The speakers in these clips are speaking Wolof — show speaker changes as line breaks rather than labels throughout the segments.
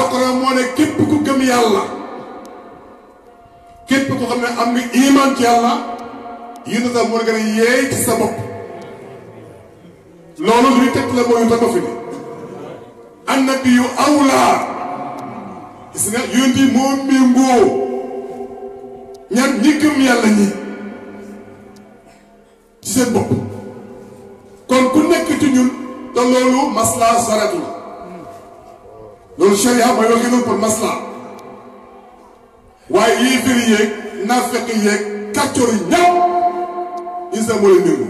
alquran moo ne képp ku gëm yàlla képp ku xam ne am nga iman ci yàlla yéen sax moo gën a yeey ci sa bopp loolu luy teg la mooy tama fi ni annabi yu awlaa gis nga yónent yi moo méngoo ñan ñi gëm yàlla ñi ci seen bopp kon ku nekk ci ñun te loolu masla saratu la loolu sharia mooy waxee noonu pour masla waaye yii firi yeeg naafeq yeeg kàccoor yi ñëw isa moo leen méngoo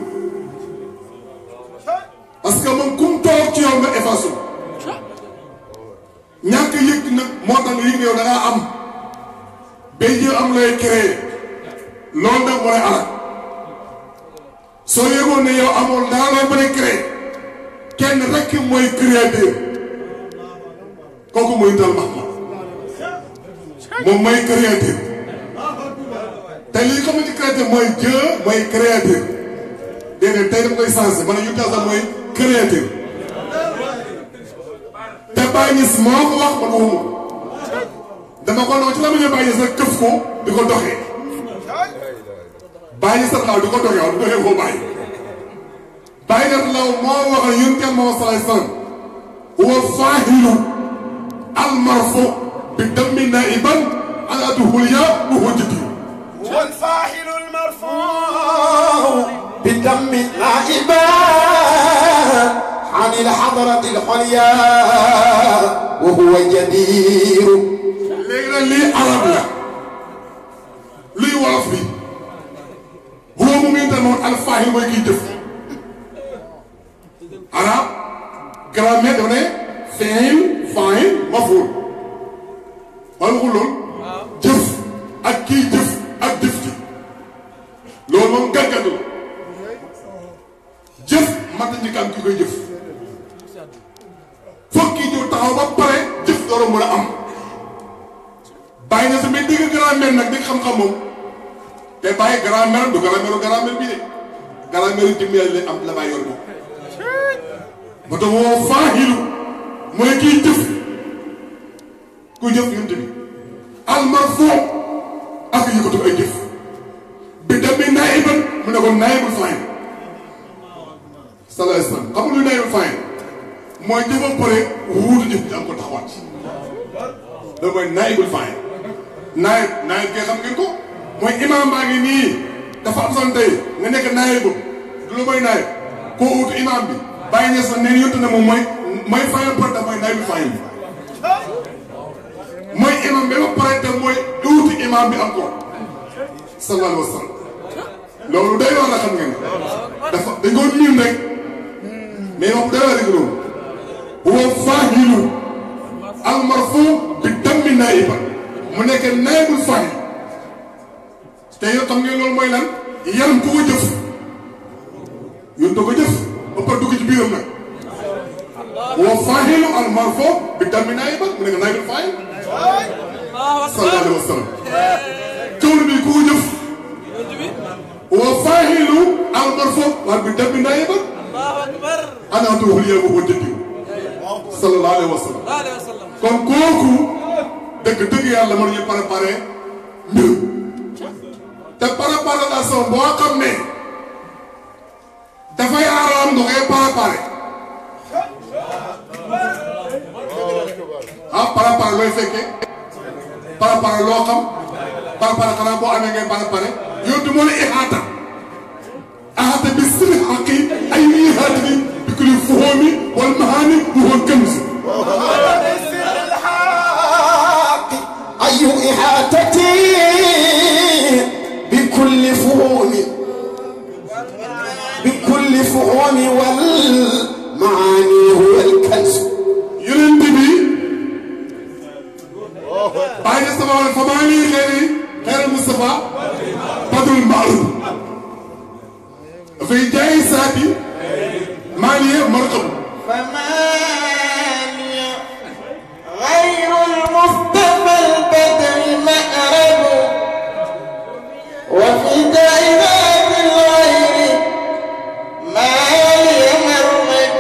parce que moom kum toog ci yow nga effacé ñàkk yëg nag moo tax nga yëg yow da ngaa am bay jël am looy créé loolu nag moo lay alal soo yëgoon ne yow amoon dara looy mën a créé kenn rek mooy créateur kooku mooy dal Mahmad moom mooy créateur te li ko mën ci créateur mooy Dieu mooy créateur déedéet tey dama koy sensé ma ne yu tax sax mooy créateur te Baye Niass moo ko wax man waxuma dama ko noonu ci la ma ñëw Baye Niass rek këf ko di ko doxee Baye Niass sax laaw di ko doxee waaw di doxee koo bàyyi Baye Niass laaw moo wax ne yéen kenn moo salaay salaam wa faahilu almarfu bi dammi naiban an adhuliya wa hujjati
wal faahilu almarfu bi dammi naiban عن الحضرة الحليا وهو جدير
léegi lii arab la luy wolof bi huwa mu ngi demoon alfaahil mooy kiy jëf arab grammaire dafa ne fiil faa'il maf'uul wala waxul loolu jëf ak kiy jëf ak jëf ji loolu moom gàggadu la jëf mat nañu kan ki koy jëf foog kii ñëw taxaw ba pare jëf door a mën a am bàyyi na sa mais dégg grammaire nag dégg xam-xam moom te bàyyi grammaire du grammaire bii de grammaire jëmm yàlla lay am la bàyyi yor moom moo tax woo faahilu mooy kiy jëf ku jëf yonte bi almarfu ak yëkkatu ay jëf bi demee naiban mu ne ko naibul faa'il salaay salaam xam nga luy naibul faa'il mooy jëfam pare wuutu jëf ji am ko taxawaat loolu mooy naibul faa'il naayib kay xam ngeen ko mooy imaam baa ngi nii dafa am son tey nga nekk naayib du la mooy naayib koo uutu imaam bi bàyyi ñees nag neen yottu ne moom mooy faayil pare te mooy naayibul faayil mooy imaam bi ba pare te mooy uutu imaam bi encore sallallahu alayhi wa sallam loolu day war a xam ngeen dafa dañ ko miin rek mais wax day war a loolu huwa faahilu almarfu bi dammi naiban mu nekk naibul faa'il te yow xam ngeen loolu mooy lan yan ku ko jëf yoon da ko jëf ba pare dugg ci biiram nag wa faahilu almarfu bi dammi naiban mu nekk naibul faa'il sallallahu alayhi wa sallam cawlu bi ku ko jëf wa faahilu almarfu waaye bi dammi naiban ana tuhul yow ko jëndi sallallahu alayhi wa sallam kon kooku dëgg yàlla mën ñu préparé mbir te préparation boo xam ne dafay araam nga koy préparé préparé looy fekkee préparé loo xam préparé xanaa boo amee ngay préparé yow du moo la ihaata bi sirri xaqi ay ihaata bi kulli fuhumi wal mahani huwa kanz
أي إحاطة بكل فهوم والمعاني هو الكنز
يلندبي بعد السماء فماني خير المصطفى بدر المعروف في جاي ساتي مالية مرقب
فماني غير المصطفى البدر مأرب وفي دائرات الغير ما يمرمد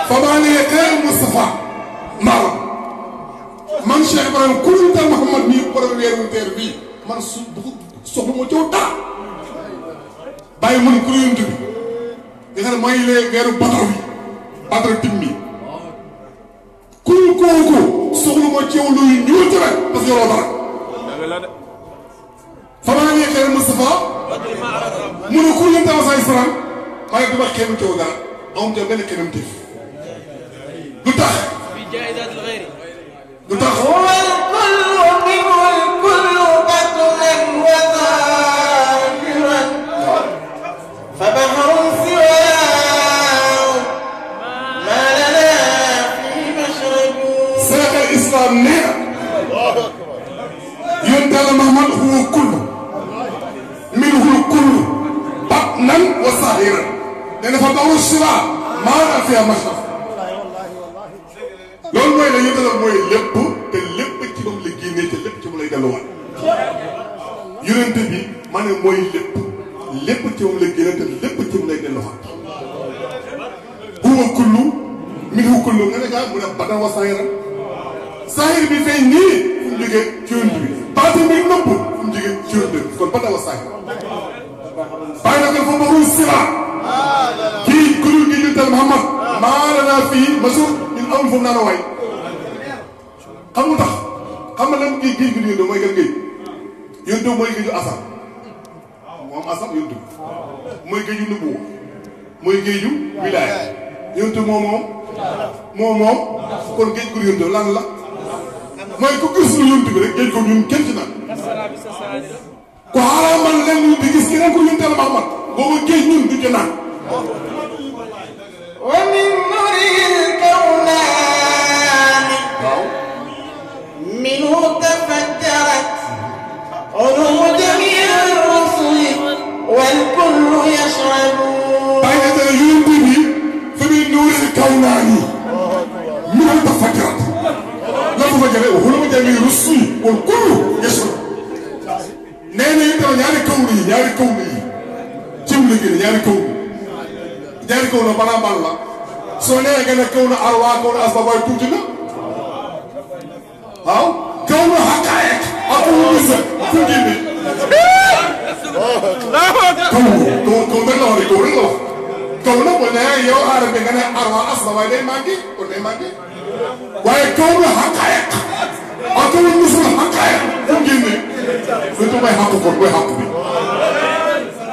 فماني غير المصطفى Moustapha maaram man Cheikh Ibrahima ku ñu tal Mouhamad mii borom weeru teer bii man soxla ma coow dara bàyyi mun ku yonent bi nga xam ne mooy les weeru Badar bi Badar tim mi ku kooku soxla ma coow luy ñuul ci rek parce que yoroo dara famaa nee xeer Moustapha mu ne ku yonent wa say salaam waaye du ma kenn coow dara am ca benn kenam tif lu tax lu tax
هو الكل منه الكل بطنا وظاهرا فبحر سواه ما لنا في مشرب
Seex al Islam nee na yonent Yàlla Muhammad huwa kullu minhul kullu batnan wa zahiran nee na fa baxru siwaa maa lana fiihaa mashrab loolu mooy la yonent Yàlla mooy lépp te lépp ci moom la génnee te lépp ci moom lay delluwaat yonent bi ma ne mooy lépp ci moom la génnee te lépp ci moom lay delluwaat huwa kullu minhu kullu nga ne gaa mu ne batnan wa zahiran saahir bi feeñ nii fu mu jógee ci yonent bi baatin bi nëbb fu mu jógee ci yonent bi kon batnan wa zahiran bàyyi na ko fa baxru siwaa kii kuréel gi yonent Yàlla Muhammad maa lanaa fii mashrab ñun amul foofu naan waay xam nga tax xam nga lan géej gi ñu yóndoo mooy gan géej yóndoo mooy géeju asam moom asam yóndoo mooy géeju nubuwa mooy géeju wilaaya yóndoo moom kon géej gu yóndoo lan la mooy ku gis lu yóndoo bi rek géej ko ñun kenn ci naan ku xaraamal leen ñu di gis keneen ko yóndoo Yàlla Muhammad boobu géej ñun du ci naan
ومن نور الكونان منه تفجرت علوم جميع الرسل والكل يشرب
bàyyi na yonent bi fa muy nuuril kawnaani minhu tafajjarat la fa jëlee ulum jami'i rusul wal kullu yashrab nee na itam ñaari kawnu yi ci mu la génne ñaari kaw na balaa mbal la soo nee nga ne kaw na arwaa kaw na asbab waaye tuuti na waaw kaw na xaqaayeek ak wu bisa fu génne kaw rek la wax kaw na bu ne yow aara bi nga ne arwaa asbab waaye day manqué kon day manqué waaye kaw na xaqaayeek ak wu bisa xaqaayeek fu génne fu tu may xaq kon mooy xaq bi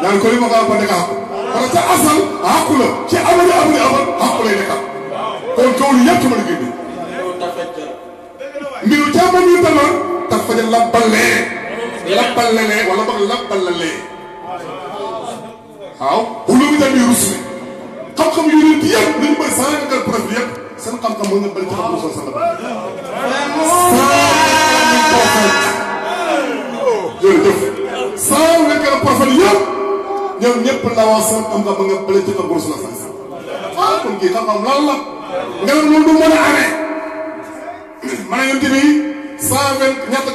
ñaan ko li ma ko nekk xaq wala ca asal xàqu la ci amali xàqu lay nekkal kon kaw li yëpp ci mën a génne mbiru càmmoñ yu taloon tax fa labbalee wala boog labbalalee waaw ulum jami rusli xam-xam yu nit yëpp li ñu bëri saa nekkal profil yëpp seen xam-xam mën nga bëri ci xam-xam soo sa jërëjëf saa nekkal profil yëpp ñoom ñëpp la wax sama xam-xam ba nga bële ci xam bourse la sax ah kon kii xam-xam lan la nga ne loolu du mën a amee ma ne yonent bi 120 ñaata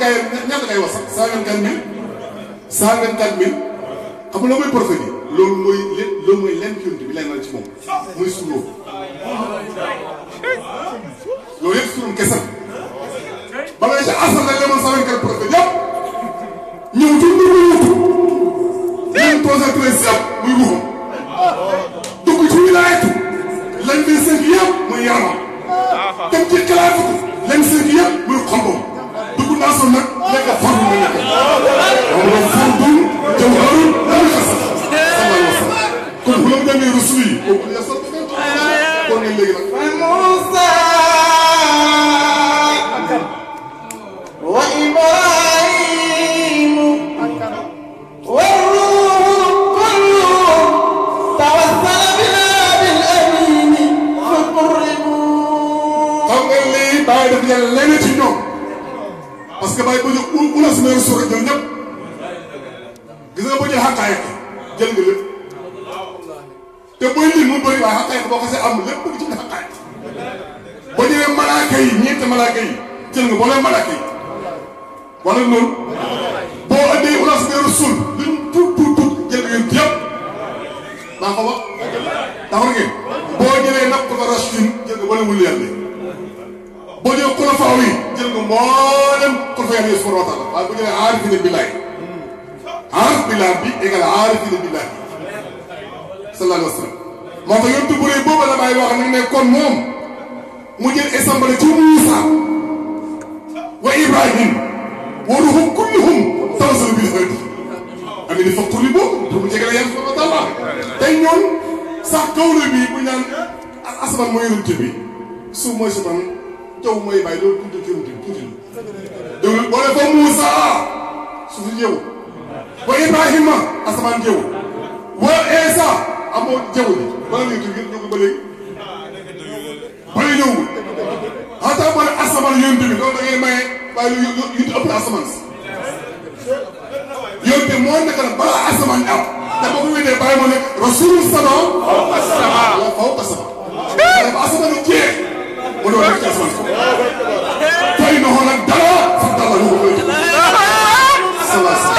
ngay wax sax 124 000 xam nga loo mooy prophète yi loolu mooy lenn ci yonent bi lay mel ci moom muy suuloo loolu yëpp suulum kese ba nga ci asal nag demoon 124 prophète yëpp ñëw tuuti ñun 313 yëpp muy ruuxam dugg ci wilaayatu lañ fi sënk yëpp muy yaramam dem ci xalaatu lañ sënk yëpp muy xombam dugg naa so nag nekk fardu na nekk wala fardun jawharun la xasal sallallahu alayhi wa sallam kon bu la mu demee rusul yi kooku ya sot kon ne léegi nag
Musa wa Ibrahim
bàyyi def yàlla leneen ci ñoom parce que bàyyi boo jël ulas meeru suura jël ñëpp gis nga boo jël xaqaayiq jël nga lépp te booy lii mu bëri waaye xaqaayiq boo xasee am lépp bëgg ci xaqaayiq boo jëlee malaaka yi ñeenti malaaka yi jël nga boo leen malaaka yi wala loolu boo andee ulas meeru suul luñ tuut jël nga yéen yëpp maa ko wax taxaw ngeen boo jëlee napp ko rachine jël nga wala wul yàlla boo jëlee xulafaa yi jël ko mboolem xulafa yàlla yi subhanahu wa taala waaye bu jëlee aarifina billahi aarif billahi bi égal aarifina billahi sallallahu alayhi wa sallam moo tax yontu bu rëy boobu la may wax nag ne kon moom mu jël assemblée ci Muusa wa Ibrahim wa ruhum kulluhum tawassalu bil hadi am ni faqtu li boobu pour mu jegale yàlla subhanahu wa taala tey ñoom sax kawla bi bu ñaan asamaan mooy yonent bi suuf mooy samaan jaww mooy bàyyi loolu tuuti ci yonent bi tuuti la déglu boo ne ko Muusa suuf jëw wa Ibrahima asamaan jëw wa Isa amoo jaww ji bala ngay tudd yëpp ñoo ko ba léegi bala ñëwul xataa bala asamaan yonent bi loolu da ngay maye waaye lu yu ëpp asamaan si yonent bi moo nekk nag balaa asamaan am te boo ko wéetee bàyyi moo ne rasul sama fawqa sama fawqa sama ba asamaan yi jeex mu doon nekk ci asamaan si tey noonu nag dara fa dara ñu ko koy salaam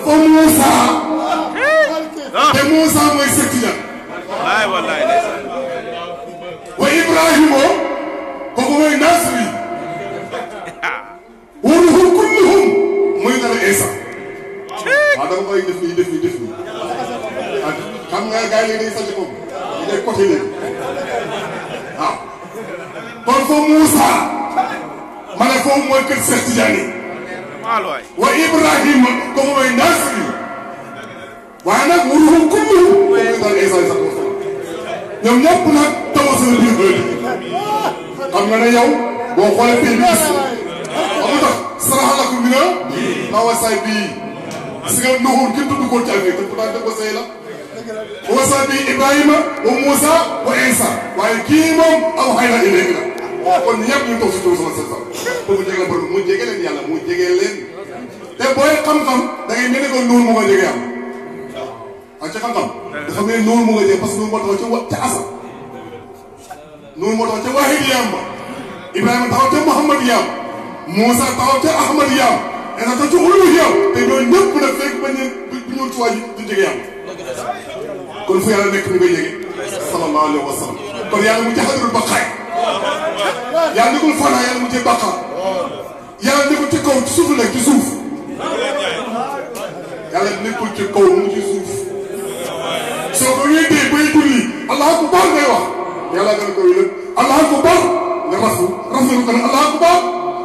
kon Moussa te Moussa mooy sëkk wallaay wa Ibrahima kooku mooy Nasri wa ruhum kulluhum mooy dara Isa waaw dama koy def nii xam nga gars yi day sàcc ko ñu day côté léegi waaw kon foofu Moussa ma ne foofu mooy kër Cheikh Tidiane wa Ibrahima kooku mooy Nasri waaye nag wa ruhum kulluhum mooy dara Isa ñoom ñëpp nag tawassul bil hadi xam nga ne yow boo xoolee fii bi gis amu tax saraxa lakum mina ma wasaay bii si nga nuxur kenn tudd ko ci affaire te pourtant def ko say la wasaay bii Ibrahima wa Moussa wa Isa waaye kii moom aw xay na ilayhi la kon ñëpp ñu toog si tur sama sëñ pour mu jege la borom mu jege leen yàlla mu jege leen te booy xam-xam da ngay mel ni ko noonu mu nga jege am ah ci xam-xam dafa mel ni noonu mu nga jege parce que noonu moo taxaw ca asa noonu moo taxaw ca Wahid Yam ba Ibrahima taxaw ca Muhammad Yam Moussa taxaw ca Ahmad Yam Isa taxaw ca Ulu Yam te ñooñu ñëpp nag fekk ba ñu ñëw ci waa ji du jege yàlla kon fu yàlla nekk ñu koy jege sallallahu alayhi wa sallam kon yàlla mu jaxadul baqaay yàlla nekkul fanaa yàlla mu cee baqaar yàlla nekkul ci kaw ci suuf la ci suuf yàlla nekkul ci kaw mu ci suuf soo ko wéetee bay julli allahu akbar ngay wax yàlla gën a ko wéyal allahu akbar nga rafu lu ko ne allahu akbar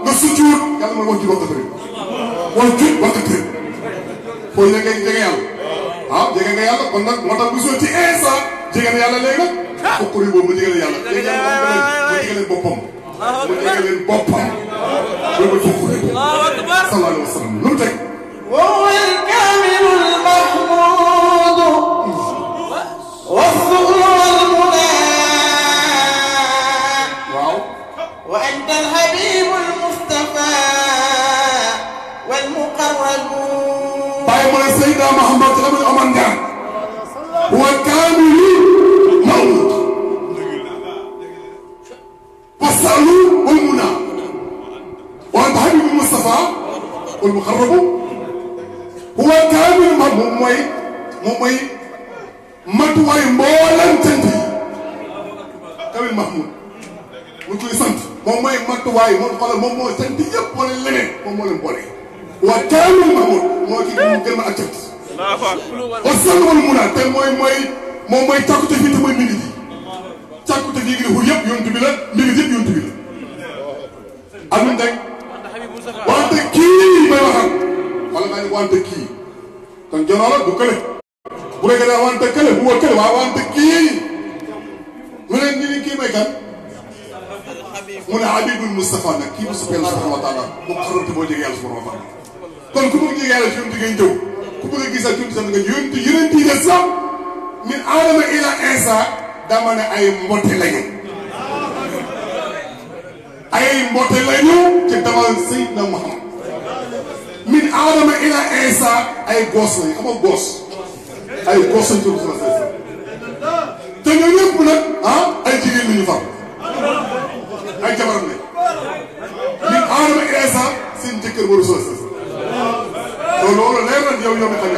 nga sujjuut yàlla mooy wax ji waxtu rek wax ji waxtu rek foo ñu ngay jege yàlla ah jege nga yàlla kon nag moo tax bu soo ci Isa jege na yàlla léegi nag bokkul yi boobu mu jege yàlla léegi yàlla mu jege leen boppam mu jege leen boppam loolu mooy bokkul yi sallallahu alayhi wa sallam lu mu teg
وهو الكامل المحمود والثغر والمنى وأنت الحبيب المصطفى والمقرب
باي من سيدنا محمد لمن أمان جان هو الكامل المحمود والثغر والمنى وأنت الحبيب المصطفى والمقرب هو كامل موي matuwaay mbooleem cant yi Kamil Mahmoud mu koy sant moom mooy matuwaay moo xoolal moom moo sant yëpp wala leneen moom moo leen boole waa Kamil Mahmoud moo ci gën a ak cant wa salwal mun a te moom mooy càkkute fii te mooy mbindi ji càkkute fii gi ne xur yëpp yontu bi la mbindi yëpp yontu bi la am nañ teg wante kii may waxal wala naa ne wante kii kon jonoo la du kële bu fekkee ne wante kële bu woo kële waaw wante kii mu ne ñu ni kii may kan mu ne Habibul Moustapha nag kii bu soppee yàlla subhanahu wa taala mu xarante boo jege yàlla subhanahu wa taala kon ku bëgg jege yàlla ci yonent ngay ñëw ku bëgg a gisal ci yonent nga yonent yeneen yi des sax min Aadama ila Isa dama ne ay mbote lañu ay mbote lañu ci damal Seydina Muhammad min Aadama ila Isa ay goos lañu xam nga goos ay goos lañu tudd sama sëy te ñoo ñëpp nag ay jigéen lañu far ay jabaram ne min Aadama ila Isa seen jëkkër waru sama sëy loolu leer na yow mi xam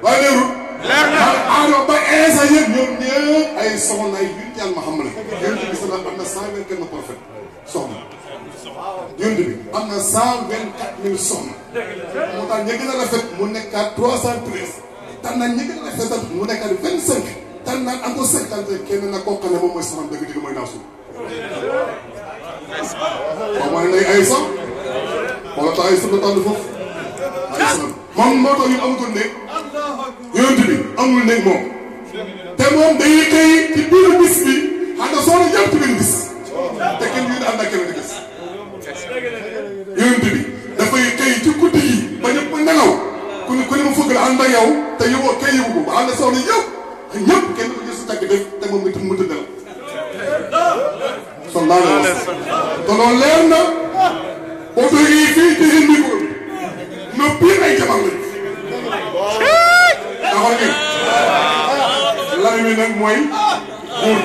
waaye leerul leer na Adama ba Isa yëpp ñoom ñëpp ay soxna ay yonent Yàlla Muhammad yonent bi am na 124 prophète soxna yonent bi am na 124 000 soxna moo tax ñi gën a rafet mu nekkaat 313 tan na ñi gën a rafet mu nekkaat 25 tan naan encore 50 kenn na koo xam ne moom mooy soxna dëgg-dëgg mooy naaw suuf waaw mooy lay ay sax wala tax ay sax la tànn foofu ay sax moom moo tax ñu amatul nekk yonent bi amul nekk moom te moom day xëy ci biir bis bi xam nga soxna yëpp ci benn bis te kenn ñu ànd ak kenn di gis yonent bi dafay xëy ci guddi gi ba ñëpp nelaw ku ne mu fëgg la ànd ak yow te yowoo kay yëgu ko ba ànd soxna yëpp ñëpp kenn du gis su tàgg def te moom itam mu tëdd la sallallahu alayhi wa sallam te loolu leer na boo toogee fii te yéen micro bi no biir ay jabar lañu taxaw ngeen lan wi nag mooy buur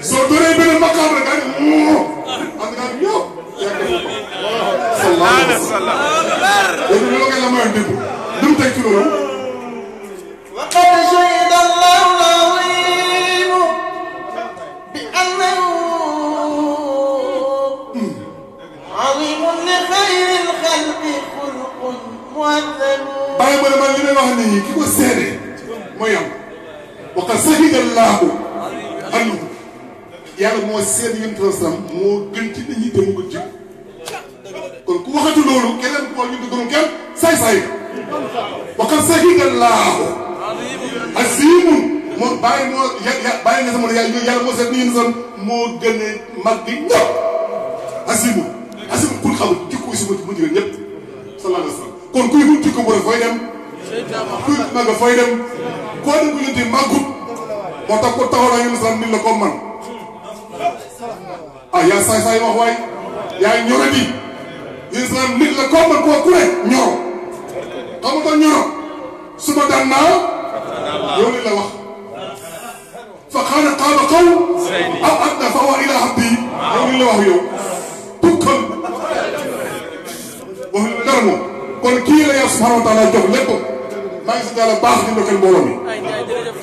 soo doonee benn maqaam rek daal moo ànd ngaa ñëw yàgg ko sallallahu alayhi wa sallam léegi loolu ngay la mayoon dégg lu mu teg ci loolu
وقد شهد الله العظيم بأنه عظيم لخير الخلق خلق مؤذن
bàyyi ma ne man li may wax nii ki ko seede mooy am waqad shahida Allahu anhu yàlla moo seede yonent bi sallam moo gën ci nit ñi te mu gën ci kon ku waxatu loolu keneen ku wax ñu du gënu kenn saay-saay waqad shahida Allahu azimun moo bàyyi moo bàyyi nga sama yàlla moo seet ni yéen sax moo gën a mag di ñëpp azimun pour xam jikko si mu jigéen ñëpp sallallahu alayhi wa sallam kon kuy wut jikko bu rek fooy dem kuy mag fooy dem koo dem ku ñuti màggut moo tax ko taxaw naa yéen sax nit la comme man ah yaa saay saay wax waay yaa ñoradi yéen sax nit la comme man koo ku ne ñoro xam nga ñoro su ma daan naa yow li la wax fa xaana qaaba qaw aw adna fa wa ila abdi yow li la wax yow tukkal wax dara moom kon kii la yàlla subhanahu wa taala jox lépp maa ngi sant yàlla baax di ndokkeel mbooloo mi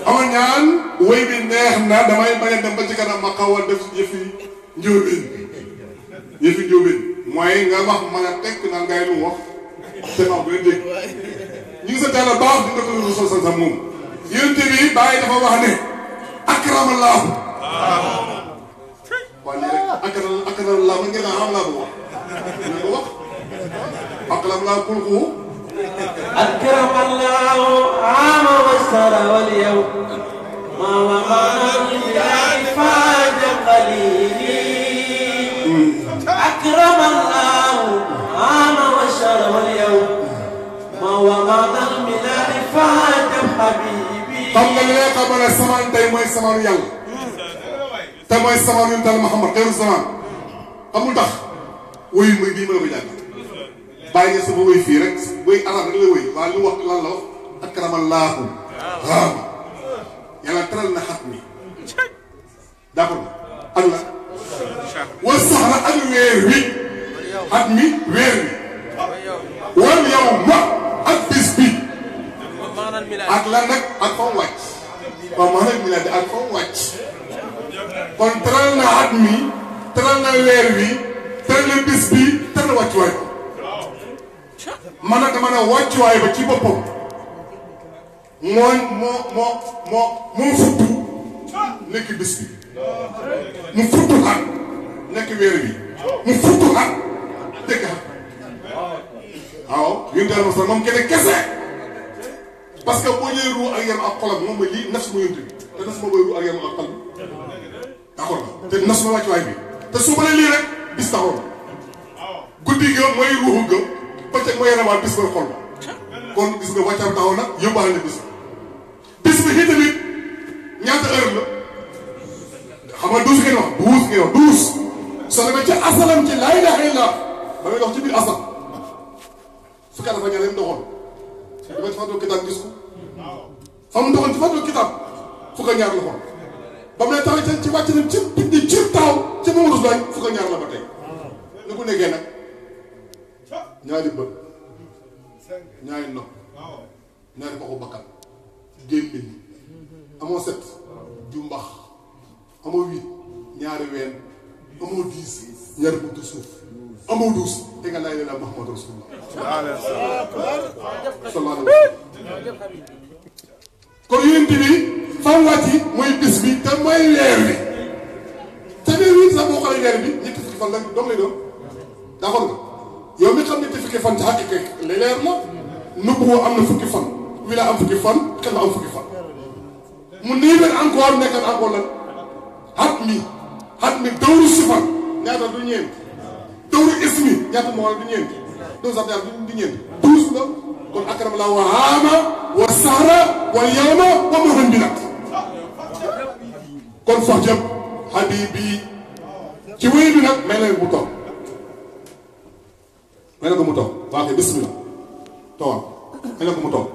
amal ñaan wéy bi neex na damay bañ a dem ba ci kanam ma xaw a def yëfi njóobeen mooy nga wax mën a tekk naan ngay lu wax te ma bu leen dégg ñu ngi sant yàlla baax di ndokkeel Rasul sa moom yonent bi bàyyi dafa wax ne akramallahu waaye lii rek akramallahu ma ngeen xam laa ko wax ñu ko wax akramallahu kulku
أكرم الله عام والسر واليوم ما وقعنا بالله فاج قليلي أكرم الله عام والسر واليوم ما وقعنا بالله فاج حبيبي
xam nga li lay xamal ne samaan tey mooy samaanu yàlla te mooy samaanu yonent Yàlla Muhammad xeeru samaan xamul tax woyu muy bii ma la ko jàng bàyyi nga sama woy fii rek woy arab rek la woy waaye lu wax lan la wax akramallaahu waaw yàlla teral na xat mi d'accord ak la wal saxra ak weer wi xat mi weer wi wal yow ma ak bis bi ak la nag ak fa mu wàcc waaw maanaam milaadi ak fa mu wàcc kon teral na xat mi teral na weer wi teral na bis bi teral na wàccuwaay ko man nag dama ne wàccuwaay ba ci boppam moo futtu nekk bis bi mu futtu xat nekk weer bi mu futtu xat dëkk xat waaw yéen daal ma moom kenn kese parce que boo ñëwee ruu ak yaram ak xolam moom mooy lii nas ma yëntu te nas ma mooy ruu ak yaram ak xol d'accord te nas ma wàccuwaay bi te su ma nee lii rek bis taxoon guddi ga mooy ruuxu ga bëccëg mooy yaramaa bis mooy xol kon gis nga wàccaam taxaw na yóbbaale na bis bi xii tamit ñaata heure la xam nga 12 ngeen wax 12 ngeen wax 12 soo demee ci asalam ci laa ilaaha illa ba ngay dox ci biir asal fukki at dafa ñaar yëpp doxoon dama ci fàttali kitaab gis ko fa mu doxoon ci fàttali kitaab fukk ak ñaar la xool ba mu ne taxaw ci wàcc na ci bindi ci taw ci Mamadou Sow fukk ak ñaar la ba tey ni ko nekkee nag ñaari bët ñaari nopp ñaari boxu bakkan gémmiñ amoo 7 ju mbax amoo 8 ñaari ween amoo 10 ñaari buntu suuf amoo 12 te nga lay la Muhammadu Rasulullah sallallahu alayhi wa sallam kon yéen bi fan wàcc mooy bis bi te mooy weer wi te weer wi sax boo xoolee weer bi ñetti fukki fan la doom lay doon d'accord nga yow mi xam ne te fukki fan ci xaqiqa leer na nubuwa am na fukki fan wila am fukki fan xel am fukki fan mu nii leen encore nekkat encore lan xat mi dawru sifan ñaata du ñeent dawru ismi ñaata moo wala du ñeent dawru sax ñaata du ñeent 12 la kon akram la wa haama wa sahra wa yawma wa muhim bi nag kon fox jëm habibi ci wéy bi nag may leen bu toog may leen ko mu toog waa kay bismillah tawam may leen ko mu toog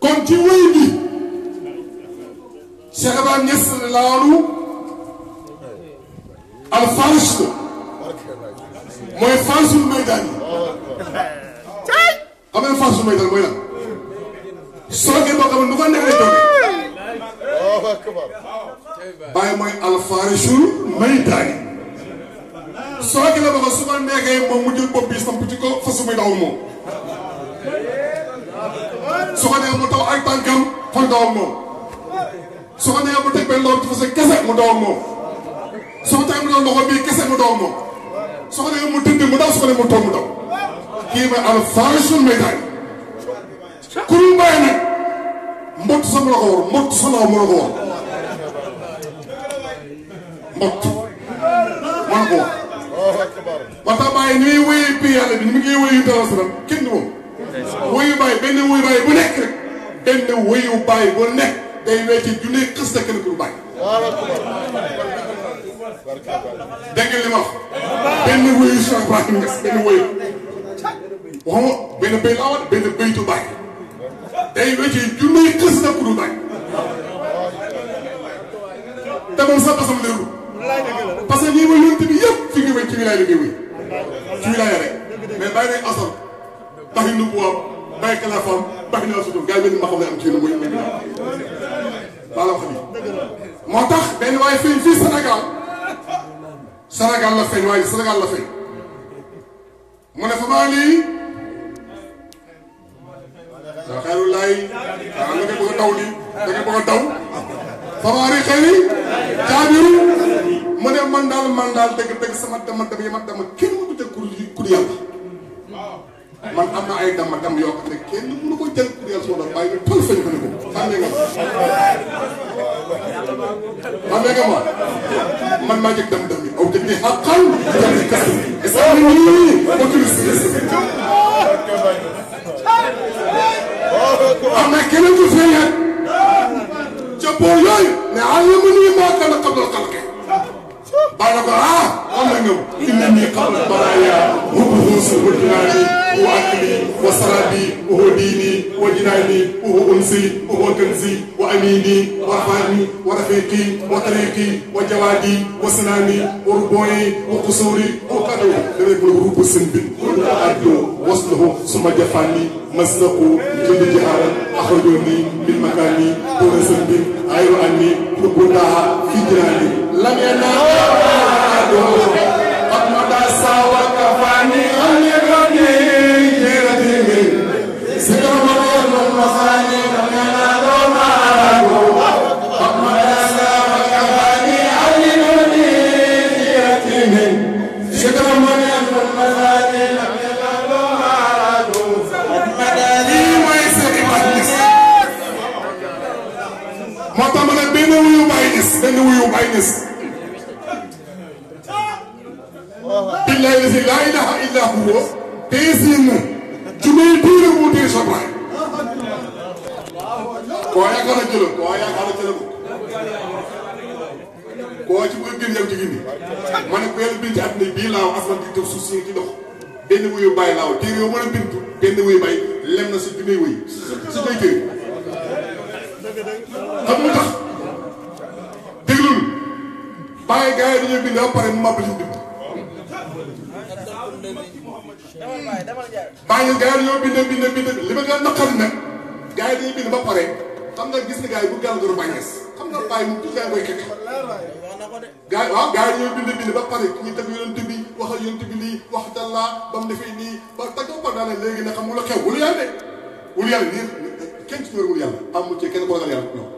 kon ci wéy bi Cheikh Ibrahima Niass laanu al farish mooy farisul maydaan yi xam nga farisul maydaan mooy lan soogee boo xam ne nu ko neexee jógee bàyyi mooy al farisul maydaan yi soogee la boo su ko neexee moom mu jël bopp bi samp ci ko fasu muy daw moom su ko neexee mu taw ay tànkam fa daw moom su ko neexee mu teg benn loxo ci fas kese mu daw moom su ko neexee mu doon loxo bii kese mu daw moom su ko neexee mu tëdd mu daw su ko neexee mu toog mu daw kii mooy al farisul maydaan kurul bàyyi nag mbott sa mu la ko war mbott sa law mu la ko war mbott mu la ko war ba tax bàyyi ni muy wéyee pi yàlla bi ni mu ngi wéyu dara saram kenn du moom wéyu bàyyi benn wéyu bàyyi bu nekk rek benn wéyu bàyyi bu nekk day wecci junne xës na kenn ku bàyyi dégg li ma wax benn wéyu Cheikh Ibrahima Niass benn wéyu waxuma benn béy la amat benn béytu bàyyi day wecci junne xës na ku bàyyi te moom sax basam léegi parce que ñi ma yonent bi yëpp fi nga wéy ci wilaay la ngay wéy ci wilaay rek mais bàyyi nañ asal bàyyi nu buwaam bàyyi kalaafam bàyyi naa sutum gars yi benn ma xam ne am ci yéen muy baa la wax ni moo tax benn waaye feeñ fii Sénégal la feeñ waaye Sénégal la feeñ mu ne fa maa lii daa xeeru laay waaw nga bëgg a daw lii da nga bëgg a daw fa maa ri xëy jaabiru mu ne man daal dëgg sama dama kenn mënu teg ku yàlla man am na ay dama yoo xam ne kenn mënu ko jël ku yàlla soo doon bàyyi nga toll fañ ko ne ko xamee nga ma man maa jëg dam yi aw jëg ni xaqal jëg kas est-ce que nii am na keneen ku feeñaat ca boor yooyu ne alama nii maa kana qabla xalqi bàyyi na ko xam na nga inna nii qabla baraaya hubuhuusi wa dinaani wa akli wa sarabi wa diini wa jinaani wa unsi wa kanzi wa amini wa rafaani wa rafiqi wa tariqi wa jawaadi wa sinaani wa ruboyi wa kusuri wa kado dana ko rubu sën bi wa addo wasluhu suma jafaani masnaqu jënd jihaaran axrajoni min makaani duna sën bi ayru anni rubudaha fi jinaani lam yanaado amada sawa kafani aligani jirati min sikramani masani lam yanaado maado amada sawa kafani aligani jirati min sikramani masani lam yanaado maado amada may seki bahnis moo tax ma ne benn wuyu Baay Ñas billahi laa ilaha illa huwa teesin jumee diine mu tee sobraay koo yaakaar a jëloon koo ci bëgg gën yow ci gindi ma ne ko yàlla bind ci àddina bii laaw asman di def suuf si ci dox benn wuyu Baay laaw téere yow mën a bindu benn wuyu Baay lem na si junne wuyu si koy téere xam nga tax déglul bàyyi gars yi dañuy bind ba pare mu màbb li bind bàyyi nga gars yi ñoo bind li ma nga naqari nag gars yi dañuy bind ba pare xam nga gis nga gars yi bu gàll doro bàññees xam nga bàyyi mu tuuti koy kekk gars yi waaw gars yi ñoo bind ba pare ñu teg yonent bi waxal yonent bi lii wax dallaa ba mu defee nii ba tagoo ba daane léegi nag xam nga lu xew wulu yàlla de wulu yàlla nii kenn ci ñor wulu yàlla amu ci kenn ko ragal yàlla ñoom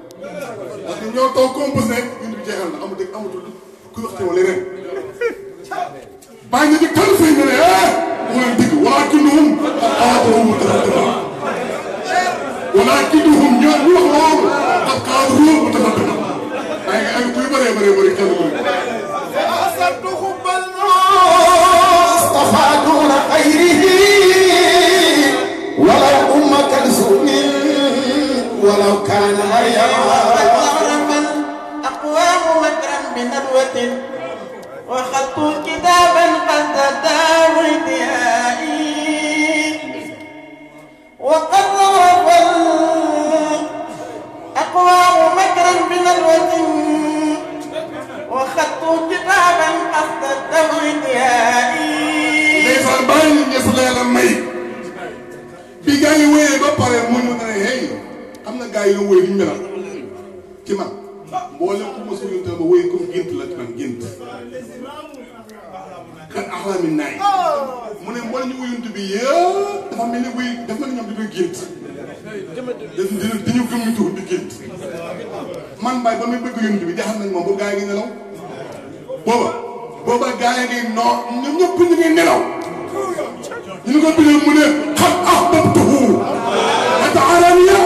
parce que ñoo toog compose ne yonent bi jeexal na amatul kuy wax ci wala ren bàyyi nga di kan fay nga ne mu leen dégg walaakinnahum qaaduu mutaqaddimin walaakinnahum ñoo ñu wax loolu qad qaaduu mutaqaddimin bàyyi nga ay kuy bëree kenn ko
أصبت حب المصطفى دون غيره ولو أم كلثوم ولو كان مريم الأقوام مكرا بندوة وخطوا كتابا قد تداوى انتهائي وقد ضرب الأقوام مكرا بندوة وخطوا كتابا قد تداوى انتهائي
ليس الباين يصلي لمي bi gars yi wéyee ba pare mu ñu ne hey am na gars yi la wéy li ñu melal ci man mboolem ku ma suñu ba wéy comme gént la ci man gént kan axlaami naay mu ne mboolem ñu wéyuntu bi yëpp dafa mel ni wéy daf mel ni ñoom dañoo gént dañu gëm ñu tuur di gént man Baye ba muy bëgg yonent bi jaxal nañ moom boobu gars yi ngi nelaw booba gars yi ngi noo ñoom ñëpp ñu ngi nelaw ñu ko bindee mu ne xam ahbabtuhu ta'alaniya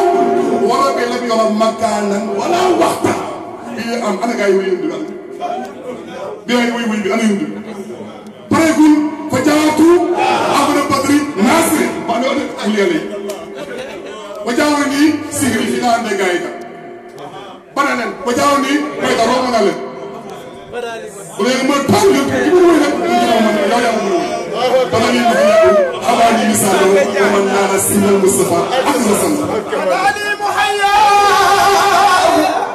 wala bi lam yara makaanan wala waxta bi am ana gars yi wéy yonent bi ana bi wéy bi ana yonent bi pareegul fa jaatu abna badri nasri ba ne ak yàlla yi ba jaaw nii sigri fi nga àndee gars yi kat bana leen ba jaaw nii bay da romb na leen bu leen ma taw yëpp ci bu wéy nag ñu jëloon man yow yaa ma bana ni bëgg xabaani misaalo wa man naana sinal Mustafa ak la sant
حباني محيا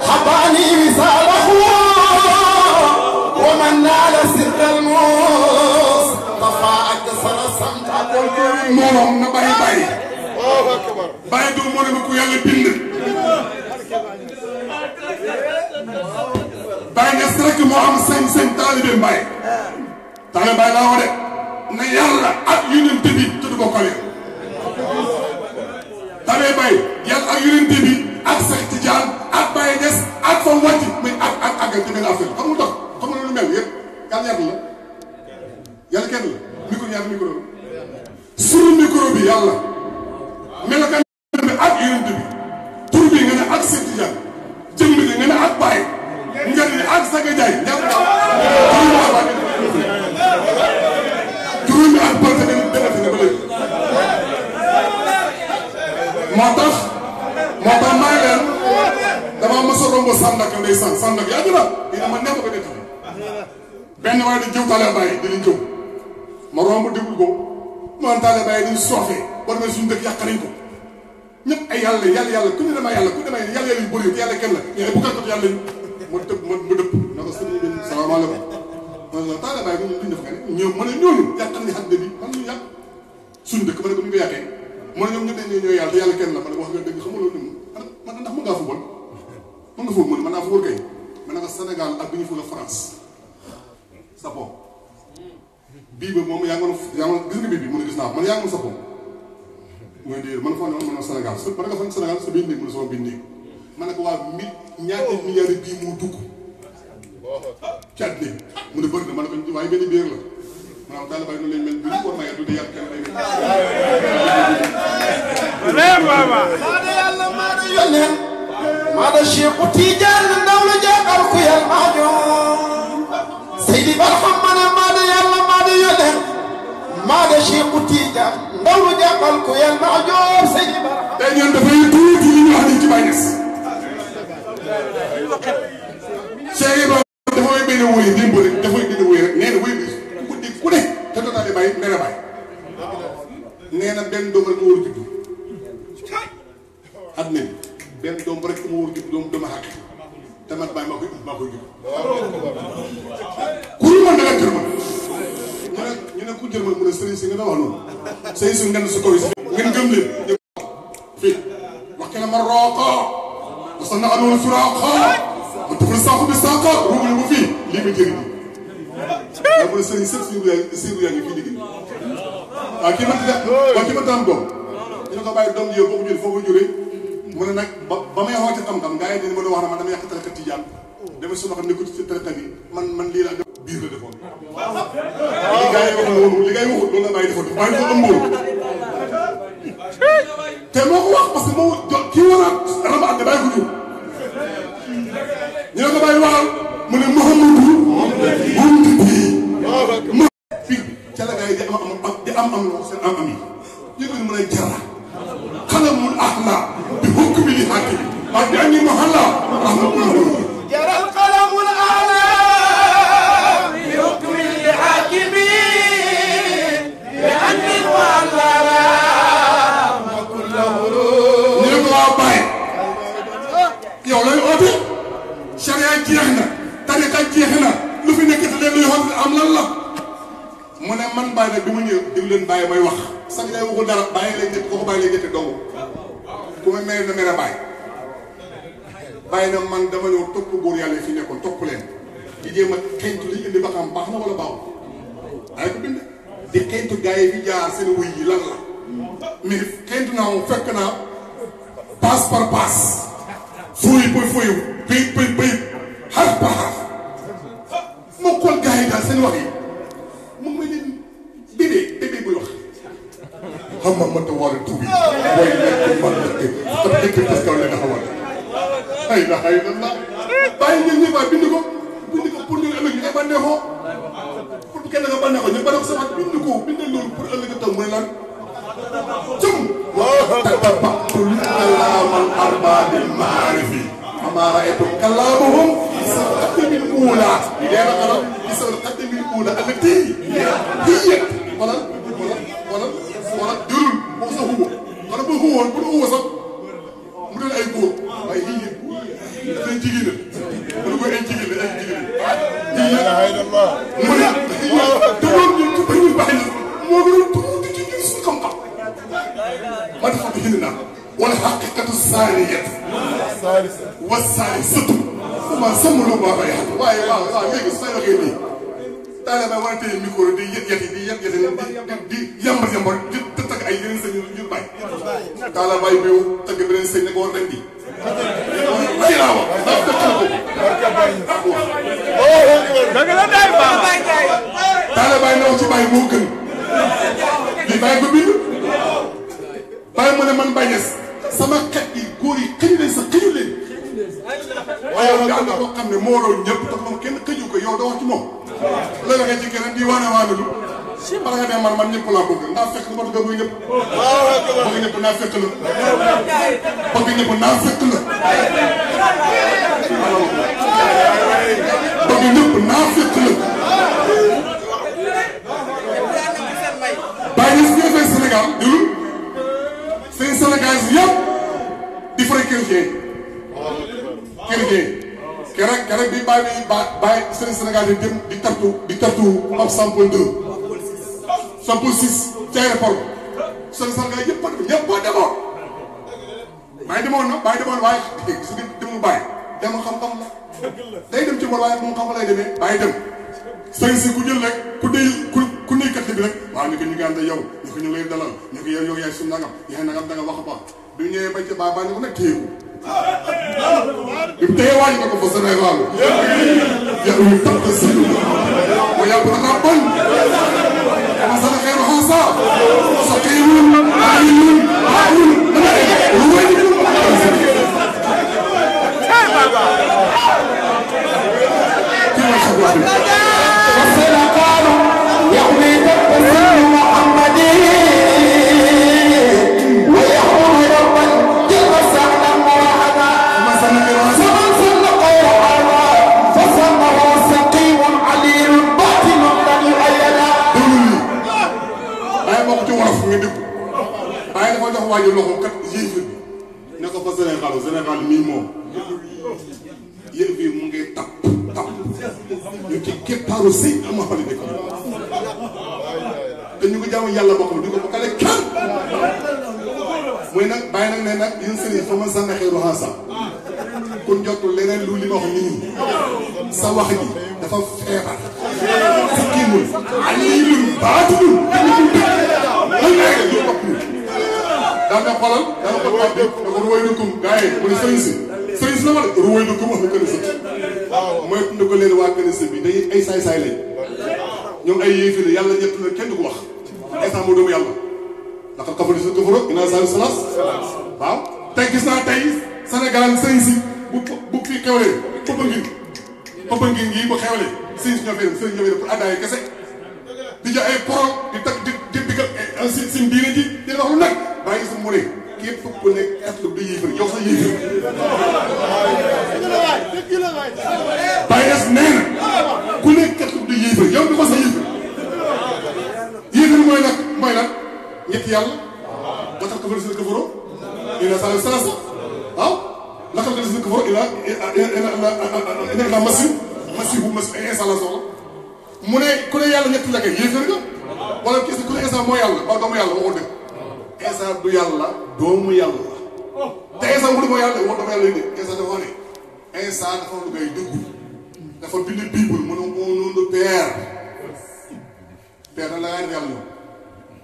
حباني مثاله ومن نال سر المصطفى أكثر الصمت
moom na bàyyi bàyyi du moo ne ma ku yàlla bind bàyyi nga rek moo am sañ-sañ taalibe Baye taalibe Baye laa wax de na yàlla ak yonent bi tudd ko kale taalibe Baye yàlla ak yonent bi ak Seex Tijaan ak Baye Ñas ak fa wàcc mais ak ci benn affaire xam nga tax xam nga lu mel yëpp yàlla ñaata la yàlla kenn la micro ñaata micro la sur micro bi yàlla melokaan bi ak yonent bi tur bi nga ne ak Seex Tijaan jëmm bi nga ne ak Baye nga ne ak Saga Jaay ñaata juróomi ak parte benn defati nga ba léegi moo tax maa leen damaa mos a romb Sandaga ndeysaan Sandaga yaa ngi la dina ma nekk ba dee tax benn waaye di jëw Talla Baye di leen jëw ma romb déglu ko man Talla Baye di soofee war na suñu dëkk yàq nañ ko ñëpp ay yàlla ku ne dama yàlla ku ne dama yàlla yu bëri yàlla kenn la mais bu gàttal yàlla ma dëpp ma dëpp na ko sëñ bi salaamaaleykum man la Talla Baye ñu def nga ne ñoom mën a ñooñu yàqal ni àddina bi man ñu yàq suñu dëkk ma ne ko ñu ko yàqee mën na ñoom ñu dañ ne ñooy yàlla te yàlla kenn la ma ne wax nga dëgg xam nga loolu man ndax mën ngaa football mën nga football mën naa football kay ma ne ko Sénégal ak bi ñu fula France Sappo bii ba moom yaa ngi gis nga bii bi mu ne gis naa ko man yaa ngi Sappo mooy déedéet man foo ne man Sénégal su ma ne ko fan Sénégal sa biir néeg mu ne sama biir néeg ma ne ko waa ñaata milliards bii moo dugg ci àddina mu ne bëri na ma ne ko waaye benn biir la maanaam Talla Baye noonu lañ mel biir war naa yàlla du yàlla kenn day
maada yàlla maada yónneen maada Cheikhu Tijaan ndaw la jàppal ku yàlla maajoon Seydi Barham ma ne maada yàlla maada yónneen maada Cheikhu Tijaan ndaw la jàppal ku yàlla maajoon Seydi Barham
tey ñoom dafay tuuti li ñu wax ni ci Baye Niass Cheikh Ibrahima dafay benn wóy démb rek dafay benn wóy rek nee na wóy bi ku ko dégg ku ne te dootaa di bàyyi ndere bàyyi nee na benn doom rek ma war a juddu at ne benn doom rek ma war a juddu dama xàq te man bàyyi maa koy judd ku ñu mën laa jërmal ñu ne ku jërmal mu ne sëriñ si nga da wax noonu sëriñ si ngeen su kaw si ngeen gëm leen fii wax ke na ma rooqa wasa na anoon suraaqa ma tufal saaku bi saaqa ruuguñu ko fii lii ma jëriñ yaa mu ne sëriñ sëpp siiru yaa ngi fii liggéey waaw kii ma taam doom ñu ne ko bàyyi doom ji yow boo ko jël foo ko juree mu ne nag ba may xoote xam-xam gars yi dañu mën a wax ne man dama yàq tariqa tijaan dama su ma xam ne ko ci tariqa bi man lii laa def biir la defoon li gars yi wax loolu li gars yi waxut loolu la bàyyi defoon bàyyi ko ëmboon te moo ko wax parce que moo kii war a rama at bàyyi ko jur ñu ne ko bàyyi waxal mu ne Mouhamadou moom di fii ca la gars yi di am loo seen am yi yëgal mu ne jara xalamul ahla bi hukmi li hakimi ak bi anni mahalla rahmatullah
jara xalamul ahla bi hukmi li hakimi bi anni mahalla
ñu ne ko waa Baye yow lay oote charia jeex na tariqa jeex na lu fi nekk te leen luy xool am lan la mu ne man Baye nag bi ma ñëw déglu leen Baye may wax sax day waxul dara Baye lay jëtt kooku Baye lay jëtte dong ku ma mere na mere Baye na man dama ñëw topp góor yàlla yi fi nekkoon topp leen di jéem a xeeñtu li indi ba xam baax na wala baaxul ay ko bind di xeeñtu gars yi fi jaar seen wuy yi lan la mais xeeñtu naa moom fekk naa passe par passe fooy pëy xarf par xarf moo xool gars yi daal seen wax yi mu ngi leen bébé buy wax xam nga mënta war a tuubi booy nekk man la dëkk parce que la nga xamal ay la bàyyi ngeen ñëpp bind ko pour ñu ëllëg ñu bànneexoo pour kenn nga bànneexoo ñu bànneexoo sama bind ko bindal loolu pour ëllëg taw mooy lan cum tatabaqtul kalaamal arbaabil maarifi amaa ra'aytum kalaamuhum sa qadamil uula leena xalam sa qadamil uula allati hiya wala jurul boo sa huwa wala boo huwoon bu huwa sax mu doon ay góor waaye hiya dafay jigéen la wala koy ay jigéen la ay jigéen la ilaha illallah mu ne te loolu ñun ci bëri baax na moo gën a tuuti ci ñun suñu xam-xam ma dafa bind naa wala xaqiqatu saariyat wa saarisatu ma samalu ma fa yàq waaye waaw léegi su may waxee nii daanaka may war a téye micro di yet di yambar di tëgg ay yeneen sëñ yu bàyyi daala bàyyi bi tëgg beneen sëñ ne ko war nañ di lay laa wax daa fekk na ko
dëgg la day baax
daala bàyyi na wax ci bàyyi moo gën li bàyyi ko bind bàyyi mu ne man Baye Niass sama xet yi góor yi xëñu leen sax xëñu leen waaye yow am na koo xam ne moo doon ñëpp tax moom kenn xëñu ko yow doo wax ci moom la waxee ci keneen di waane lu bala nga ne man ñëpp laa bëgg naa fekk ma bëgg ñëpp bëgg ñëpp naa fekk la bëgg ñëpp naa fekk la bëgg ñëpp naa fekk la Baye Niass bi defee Sénégal déglu seen Sénégal yëpp di fray chrétien keroog bi bàyyi seen Sénégal yi dem di tartu am sample 2 sample 6 ci aéroport seen Sénégal yëpp a demoon bàyyi demoon waaye su ngi demul bàyyi dem xam-xam la day dem ci mor waaye moom xam lay demee bàyyi dem sëñ si ku jël rek ku nekkat bi rek waaw ñu ko ñu ngi ànd yow ñu ko ñu lay dalal ñu ko yow yaay suñu nangam yaay nangam da nga wax a baax bi ñëwee ba ci baa baa ñu ko nag téye ko bi mu téye waaj nga ko fa Sénégal yow ñu tax a silu wa yàlla bu naka bon ma sana xeeru xaasa sa xiiwul ayul ayul lu wéy waajur loxo kat yéefir bi ne ko fa Sénégal mii moom yëf bi mu ngi tàpp waaw ñu ci keppaaru sëy ama xale bi te ñu ko jaamu yàlla bokk du ko bokkale kenn muy nag bàyyi nag ne nag yéen sëriñ fa ma sànni xeeru xaasa kon jotul leneen lu li ma wax nii sa wax ji dafa feebar si kiimul alilun baatilun lan lay ñu bopp ñu daan nga xoolal daan ko wax da ko ruway dukum gars yi mu ne sëriñ si la wala ruway dukum wax na kër sa mooy na ko leen waa kër sa bi day ay saay-saay lañ ñoom ay yéefi la yàlla ñett la kenn du ko wax instant moo doomu yàlla ndax kafari sa kafaro ina sa salas waaw tey gis naa tey Sénégal sëriñ si bu fi xewlee Popenguine ngi bu xewlee sëriñ si ñoo fay dem sëriñ ñoo fay dem pour àndaay kese di jël ay parole di tag di digal si diine ji di wax lu nag bàyyi gis mu ne képp ku nekk catholique du yéefar yow sa yéefar bàyyi des nee na ku nekk catholique du yéefar yow di ko sa yéefar mooy nag ñetti yàlla ba tax kafari si kafaro ina sa salas waaw naka la gis nga ko ina masihu installation la mu ne ku ne yàlla ñetti la kay yéefar nga wala kii ku ne instant mooy yàlla wala doomu yàlla waxul dëgg instant du yàlla doomu yàlla te instant bu dul mooy yàlla wax doomu yàlla yi de instant dafa ne instant dafa lu ngay dëggu dafa bind bible mu ne au nom de père nan la ngay def yàlla ñoom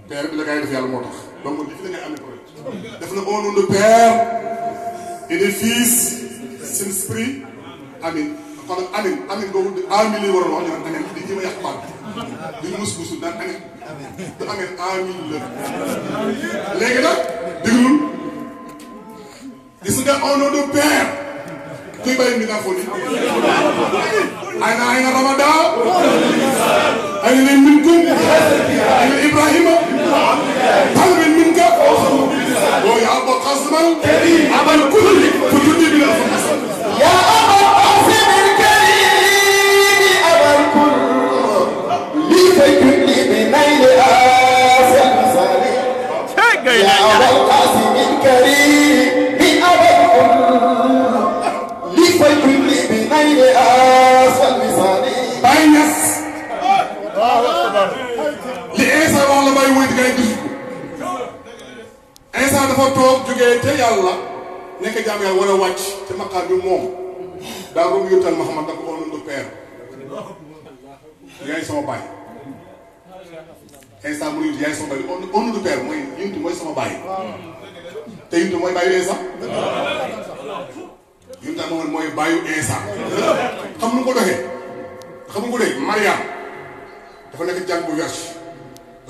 père bi la ngay def yàlla moo tax donc li fi la ngay amee problème def na au nom de père et des fils Saint-Esprit amin kon amin amin boobu amin li waroon wax ñu naan amin di jéem a yàq baat di mus daan amin du amin amin la léegi nag déglul gis nga au nom de père kuy bàyyi mi naa fóoni ay na ramadan ay na minkum ay na ibrahima talmin minka boo yaa ba xasmal abal kulli fu tuddi bi la ya abal qasim karim abal kulli li fay kulli bi nayl asal masali ya abal qasim karim abal kulli li fay kulli bi nayl asal masali bay nas li Isa wax la bay wuy digay gis Isa dafa toog jógee te yàlla nekk jaam yàlla war a wàcc te maqaam bi moom daa roog yóttal Muhammad da ko au nom de père yaay sama baay Isa mu ne yaay sama baay au nom de père mooy yuntu mooy sama baay te yuntu mooy baayu Isa yuntu moom mooy baayu Isa xam nu ko doxee xam nga ko dee Mariam dafa nekk jàng bu weex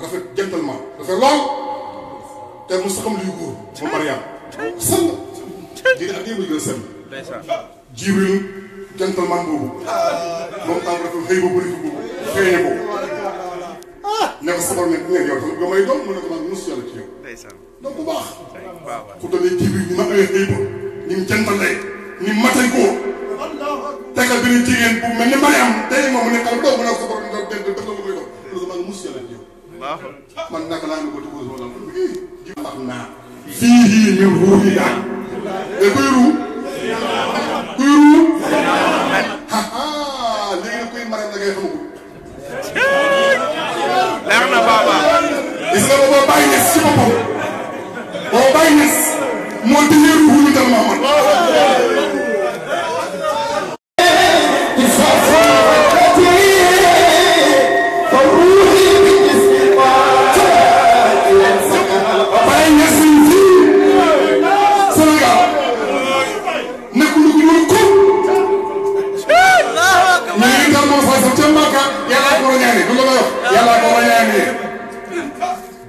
rafet gentleman rafet lool te mos xam luy góor moom Mariam sell diine ak yéen a gën a sell Jibril gentleman boobu moom tam rafet xëy ba bëri boobu feeñe ko ne ko sabar ne yow nga may doon mu ne ko nag mos yàlla ci yow donc bu baax ku dalee Jibril ni ma amee xëy ba ni mu gentale ni matay ko tegal benn jigéen bu mel ni Mariam tey moom mu nekkal doom mu ne ko sabar ne def la mu koy doon mu ne ko nag mos yàlla ci yow man naka laa ne ko tudd wala ji tax naa fii min ruuhi daal te kuy ruu léegi nag kuy Mariam da ngay xamagul
leer na Baba
gis nga boo bàyyi nes ci boppam boo bàyyi nes moo tëjee ruuhu ñu dal Muhammad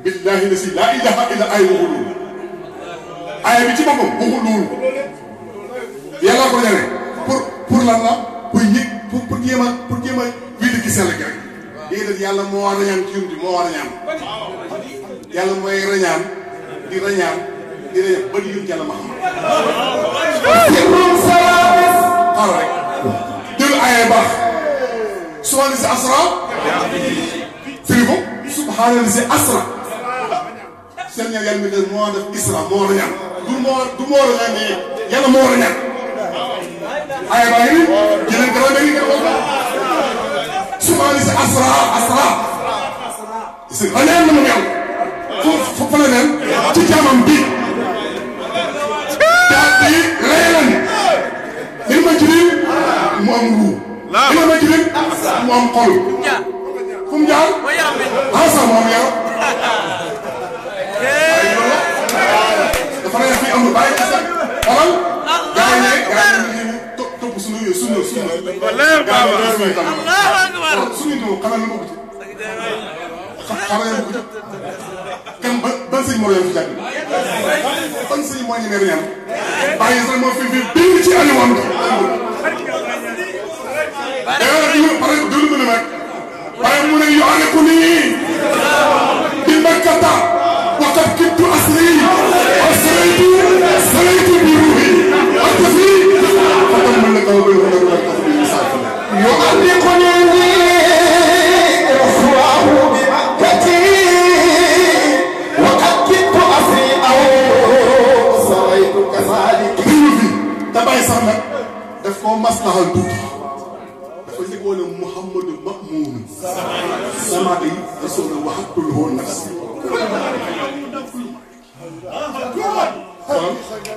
billahi la si laa ilaha illa ay waxul loolu ay bi ci boppam waxul loolu yàlla ko ñane pour lan la pour ñi pour jéem a wii di gisee rek déedéet yàlla moo war a ñaan ci yunti moo war a ñaan yàlla mooy rañaan di rañaan ba di yunti yàlla ma xam xaaral rek déglu ay baax subhaana si asra firi ko subhaana si asra seen ñaan yàlla mi def moo def isra moo war a ñaan du moo war a ñaan yàlla moo war a ñaan aaya baa ngi nii jëleen garab yi nga wax souvent li si asra si xaneen na mu mel foofu la neen ci jaamam bi daal di leelan li ma jëlee mu am ruu li ma jëlee mu am xol fu mu jaar xaasa mu am yaram dafa ne fi am lu bàyyi xasal xolal gaa yi ne topp suñu suñu suñu xamal lu ko ci xamal lu ko ci kan ban sëñ moo yor fi jàng ban sëñ moo ñu ne ñaan bàyyi sax moo fi bind ci aliwam pare dulu mu ne nag pare mu ne yoone ku nii di makkata waqad kittu asri asraytu bi ruhi atafi fatam man la kaw bil hunar wal tafdil misaq yu'alliquni rasulahu bi makkati waqad kittu asri aw saraytu kasalik tabay sax nag daf ko maslahal tuuti dafa njëkkoon Muhammadu Ma'mun sama ay rasul waxatul woon nafsi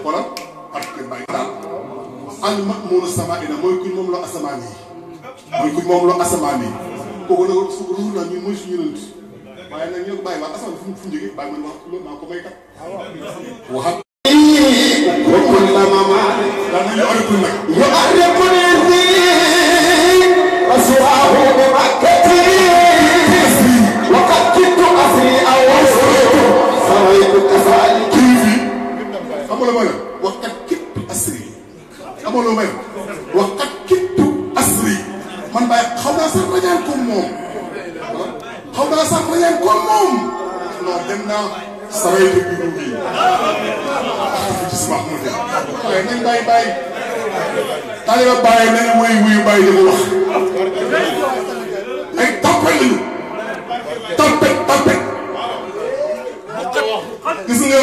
xoolal parce que bàyyi daal al Ma'mun sama ina mooy kuñ moom loo asamaan yi mooy kuñ moom loo asamaan yi kooku nag su ko ruur naa ñun mooy suñu yonent waaye nag ñoo ko bàyyi waa asamaan fu mu jógee bàyyi man wax loolu maa ko may kat waxat bokkul la mama daal nañu arrêté nag yo arrêté رسوله بمكة وقد كنت أسري أو سويت كذلك كيفي أقول له وقد كنت أسري أقول له وقد كنت أسري من باي خدا سرجان كوموم خدا سرجان كوموم لا دمنا سويت بروبي جسمه مودي نين باي taaliba Baye nee na mooy wuyu Baye di ko wax ay toppal lañu toppet gis nga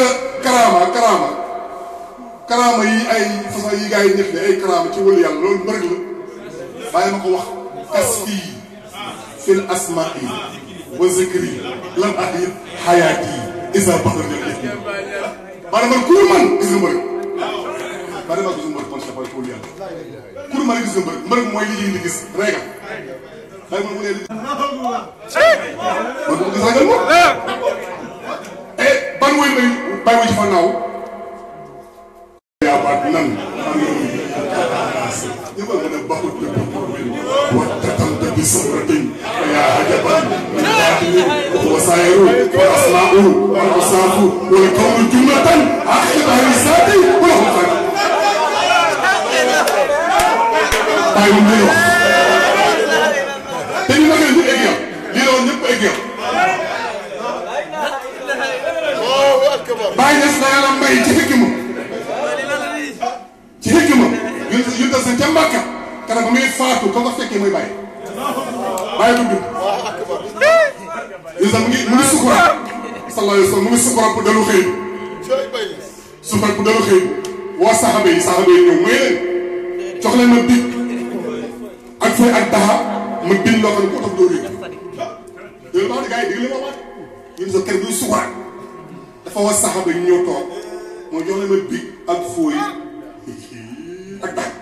karaama yi ay façon yi gars yi ñëpp ne ay karaama ci wëlu yàlla loolu mbërëg la bàyyi ma ko wax kasfi fil asma'i wa zikri lam ahid hayati isa baxar ñëpp bari man ku man gis nga mbërëg bari ma gis nga mbërëg kon sa ci wëlu yàlla pour ma gis nga mbërëg mooy li ñuy gis régal bàyyi ma mu ne man du gis ragal moom ban mooy may bàyyi ma ci fa naaw yaa baat nan ñëppal ma ne baxut bi wa tatanta bi samratin yaa hajaban min baatini wa saayiru wa asma'u wa asaafu wa kawnu jumlatan akhira risaati wala mu xana bàyyi moom lay wax te ñu nag ñu egg yow lii la woon ñëpp egg yow bàyyi des na yàlla may ci hikma yu des na ca Mbàkka kanam ba muy faatu ka nga fekkee mooy bàyyi bàyyi du dund mu ngi sukuraat sallallahu alayhi wa sallam mu ngi sukuraat pour dalu xëy sukuraat pour dalu xëy woo saxaaba yi ñëw mooy leen jox leen ma big ak fooy ak daxa ma bind loo xam ne ko tax doo réer yooyu wax ne gars yi dégg li ma wax yéen sa kër buy sukuraat dafa wax saxaaba yi ñëw toog moo jox leen ma big ak fooy ak daxa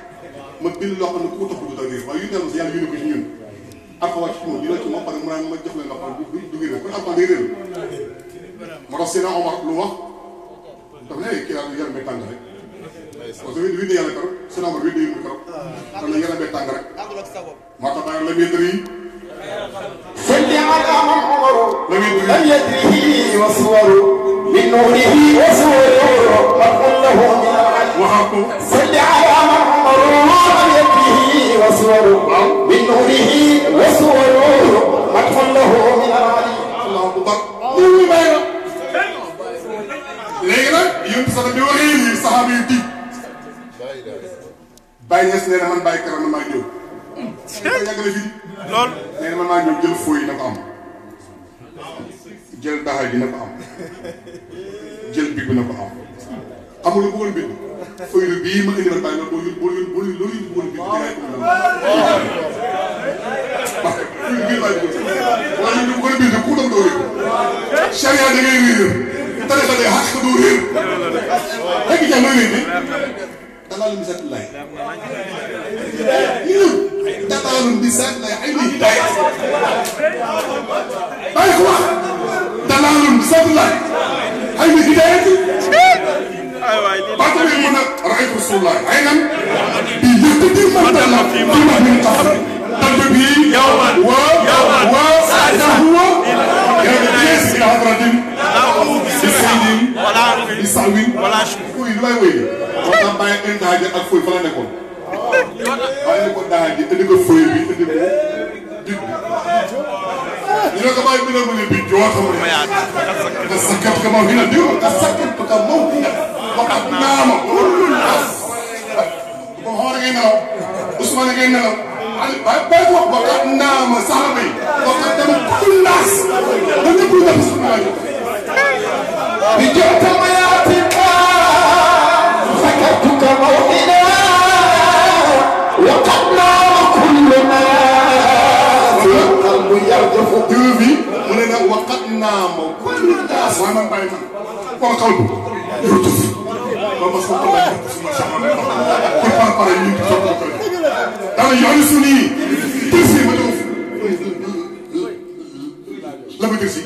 ma bind loo xam ne ku ko tax doo réer waaye yu dellu si yàlla yónni ko ci ñun ak wàcc ci moom dina ci moom parce que mu naan ma jox leen loo xam ne du réer kon alxuraan day réer moo tax Seydina Omar lu wax dafa ne kii daal yaram bay tàng rek parce que wii yàlla keroog Seydina Omar wii day yëngu keroog xam ne yaram bay tàng rek moo tax daal la métri yi
صل على من عمر لم يدره وصور من نوره وصوره مدح له من العلم صل على من عمر لم يدره وصور من نوره وصوره مدح له من العلم الله اكبر
léegi nag yéen sax bi waxee nii saxaaba yi di Baye Niass nee na man Baye Kara man maa ñëw yàgg na fi lool nee na man maa ñëw jël fooy na ko am jël daxa bi na ko am jël big bi na ko am xamul lu bëggoon bind feuille bii ma indi ma bàyyi la boo loolu bi jaay ko parce que feuille bii bàyyi ko wala ñu ko bind ku dem doo réer charia da ngay réer tarixa day xaq doo réer rek ja looy réer dalal misat lay dalal misat lay ay ni hidayah bàyyi ko wax dalal misat lay ay ni hidayah بعد ما يقول رأيت رسول الله عينا بيهتدي مثلا فيما من قبل قلبي يوما وساعته هو يجلس إلى حضرة بسيد بسعوي ولا شكوي لا يوي وكان باي إن داجي أكفوي فلا نكون باي نكون داجي إديكو فوي بي إديكو ديك إذا كمان بينا من البيجوا كمان تسكت كمان هنا ديو تسكت كمان هنا وقد نام كل الناس بمهار جينا عثمان جينا باي وقد نام صاحبي وقد نام كل الناس بدي كل الناس بجوت مياتك فكرتك موحدا وقد نام كل الناس والقلب يرجف دوبي من وقد نام كل الناس ومن باينا والقلب يرجف Bapak Sultan banyak semua sama para ini kalau yang suni tersi betul lebih tersi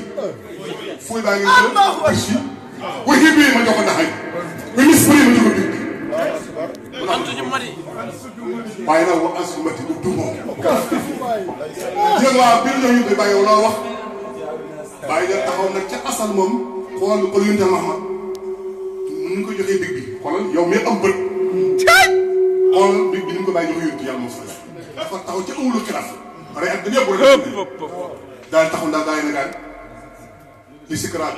fui bagi tersi wahibi macam mana hai ini sepuluh macam itu bayar wa asumati itu dulu jangan ambil yang itu bayar Allah bayar tahun nak cek asal mom kalau kalian dah lama ñu ko joxee big bi xoolal yow mi am bët xoolal big bi ni ko bàyyi joxe yonent yàlla moom sax dafa taxaw ci awlu xilaaf pare ak dañu yëpp daal taxaw ndax gaa yi na gaan li sikkaraat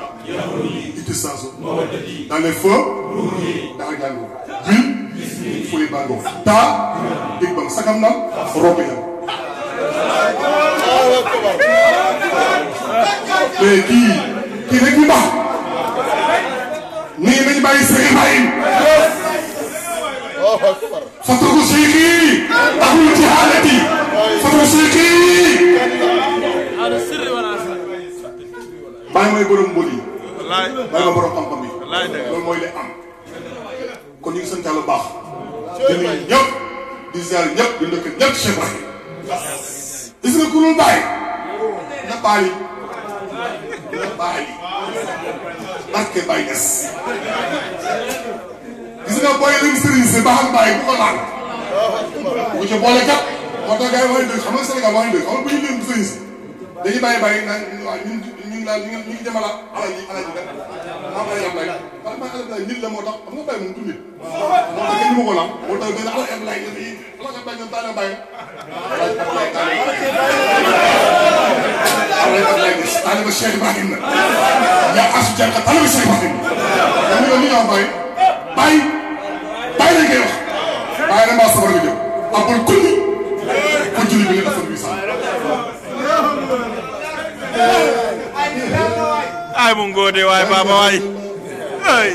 itti sansu dans les feux daxa jàngoo bil fuy bàngoo taa big bam sagam na rob yam mais kii rek ñu baax nii nañu bàyyi Sëriñ Ibrahim fatruku Seyki taxul ci xaalati fatruku Seyki bàyyi mooy borom mbol yi bàyyi ma borom xam-xam yi loolu mooy li am kon ñu ngi sant Yàlla baax di nuyu ñëpp di ziar ñëpp di ndëkk ñëpp Cheikh Ibrahim gis nga ku dul bàyyi na baali barke Baye Niass gis nga booy leen sëriñ si baax Baye bu ko laal bu ci boole kat moo tax gars yi mooy dëgg xam nga Sénégal mooy dëgg xam nga bu ñu leen sëriñ si dañuy bàyyi naan waaw ñun daal ñu ngi jëmala alal yi kat maa Baye Ablaye waaye Baye Ablaye nit la moo tax xam nga Baye moom du nit moo tax kenn ñu ma ko laal moo tax benn alal Ablaye ñoom taale Baye taaliba Cheikh Ibrahim la yaa asu jànka taaliba Cheikh Ibrahim la ñu ñu ñoo bàyyi lañ koy wax bàyyi na maa sabar nga jëm abul kulli ku julli bi nga defal bi sax
ay mu ngóode waay baba waay ay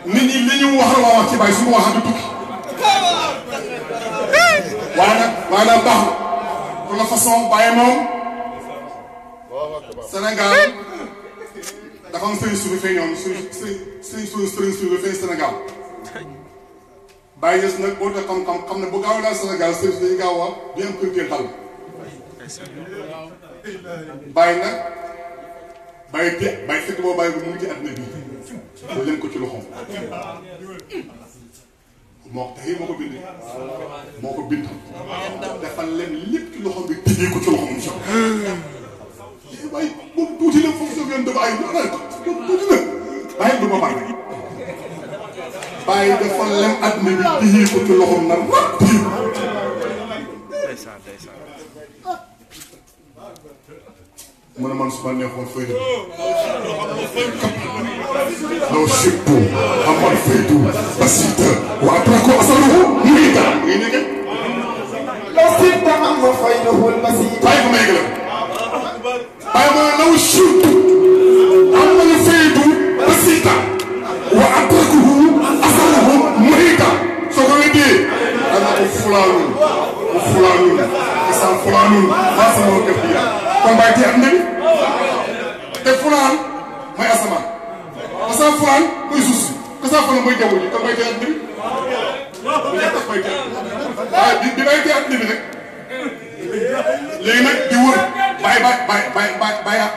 nit ñi li ñu wax la wax ci bàyyi su ma waxee du tukki waaye nag baax pour la façon bàyyi moom Sénégal dafa am sëriñ suñu feeñoon suñu feeñ Sénégal Baye Niass nag boo dee xam ne bu gaaw daal Sénégal sëriñ dañuy gaaw a di am culture dal Baye nag Baye fekk boo Baye bu mu ngi ci àddina bi mu leen ko ci loxoom moo ko bind defal leen lépp ci loxoom bi tëjee ko ci loxoom waaye moom tuuti la foofu sa yoon dafa ay tuuti la bàyyi du ma bàyyi bàyyi dafa lem àdduna bi tëjee ko ci loxoom nag man man su ma neexoon fay dem loo sippu amal faydu basita wa atrako asaluhu muhita ngi nekk loo sippu amal faydu basita bàyyi ko may gëlam bàyyi ma law sippu amal faydu basita wa atrako asaluhu muhita téye am nabi te fulaan mooy asamaan asamaan fulaan mooy suuf si asamaan fulaan mooy jaww ji kon mooy téye am nabi bu ñu tax mooy téye waaye bi may téye am nabi nag léegi nag di wër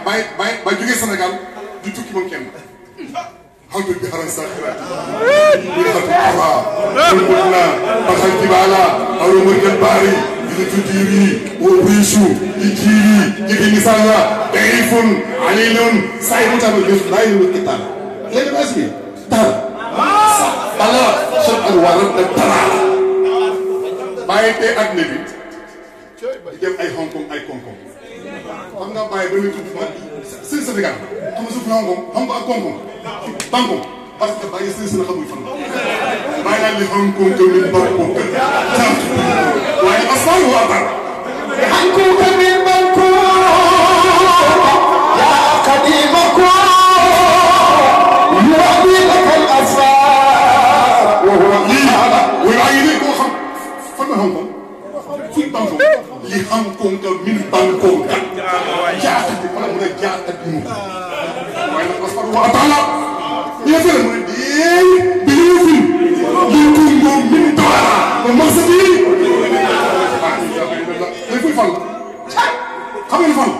bàyyi jógee Sénégal di tukki moom kenn xam nga xaral sa xalaat yi xatu awa wala baxal jibala aw mërgal baari di tudiri wa wishu di jiri di misala daifun alilun say mutam bi lay lu kitab léegi bas bi dara ala shat al warab da dara bàyyi te ak ne bi dem ay Hong Kong ay Hong Kong xam nga bàyyi ba muy tudd si Sénégal xam nga suuf Hong Kong Hong Kong ak Hong Kong Bangkok parce que bàyyi si na xamul fan bàyyi naa li Hong Kong te min Bangkok waaye asal waa bar
Hong Kong te min Bangkok yaa qadimakum yu'ti laka al-asfar wa huwa ala
waaye ni koo xam fan la Hong Kong fuy Bangkok li Hong Kong te min Bangkok jaakati wala mu ne jaakati mu waaye nag asal waa taala ñu fere mu ne dee bi ñu fi li Congo min doora ko masa bi day fuy fan xam nga fan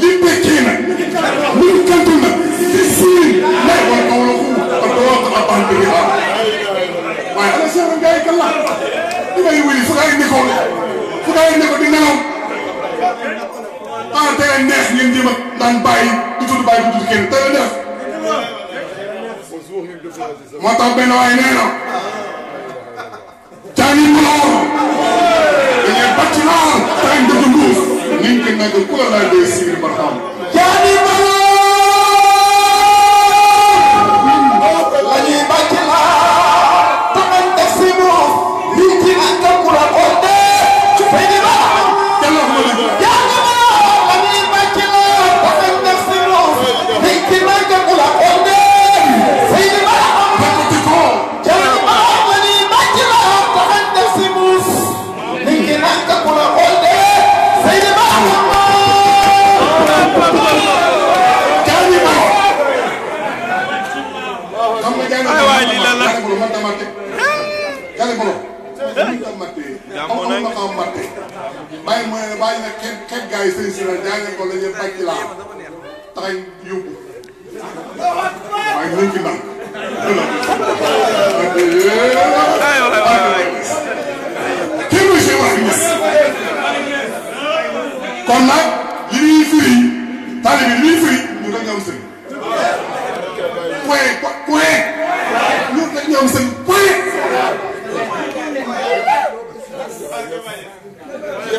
li bekkee nag min kantu nag di siin nay wala kaw la xuu ak doo ko abal bi waaye ala Cheikh Ngaye kala di ngay wuli fu ngay nekkoon fu ngay nekkoon di nelaw tey neex ngeen jéem a daan bàyyi di tudd bàyyi di tudd kenn tey neex moo tax benn waay nee na jaani maloor dañuy bàcc naa tey ndëgg mbuus ni nga ko nag ku la laay dee siir barxam
jaani maloor la ñuy bàcc naa taxañ def si moom lii ci ak ku la ko dee ci fay di ba
yàlla ko la
jaani maloor la ñuy bàcc naa taxañ def si moom lii ci ak ku la ko dee fay di ba jaani maloor la ñuy bàcc naa taxañ def si muus lii ci ak ku la ko dee fay di ba
jaani maloor xam nga jaani maloor
waay lii lan la
man tamate jaani maloor man tamate amul ma xam matte bàyyi na kenn gars yi sëriñ si la jaani ko la ñu bàcc laa taxañ yóbbu waaye ñu ci ndànk kii mooy Cheikh Ibrahima Niass kon nag li ñuy firi taalibe bi li ñuy firi ñu dañ am sëriñ point ñu dañ am sëriñ point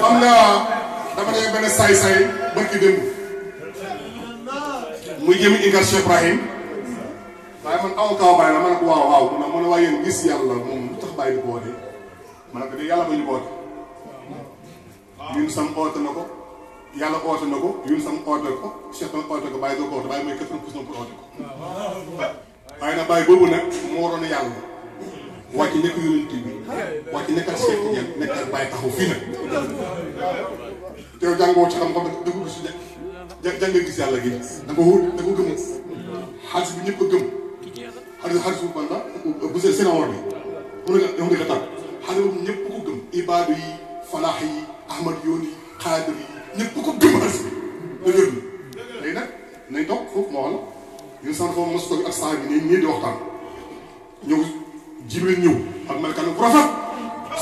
xam nga dama ne benn saay-saay barki démb muy jëm ingar Cheikh Ibrahim waaye man aw kaw bàyyi la ma ne ko waaw mu ne waaye yéen gis yàlla moom lu tax bàyyi di boote ma ne ko de yàlla ba ñu boote ñun sam oote na ko yàlla oote na ko ñun sam oote ko Cheikh na oote ko bàyyi doo ko oote bàyyi mooy 80% pour oote ko waaye nag bàyyi boobu nag moo waroon yàlla wàcc nekk yonent bi wàcc nekkat Cheikh Tidiane nekkat bàyyi taxaw fii nag te yow jàngoo ci xam-xam da ko gis jàng gis yàlla gi da ko wut da ko gëm xaalis bi ñëpp a gëm xaalis bu ban la bu seen awar bi mu ne yow nga ko tàgg xaalis boobu ñëpp ko gëm ibaadu yi falaax yi ahmad yoon yi xaadir yi ñëpp ko gëm xaalis bi da wér na léegi nag nañ toog foofu moo wax la ñun sant foofu mos toog ak saa bi nii di waxtaan ñëw Jibril ñëw ak melkaan bu rafet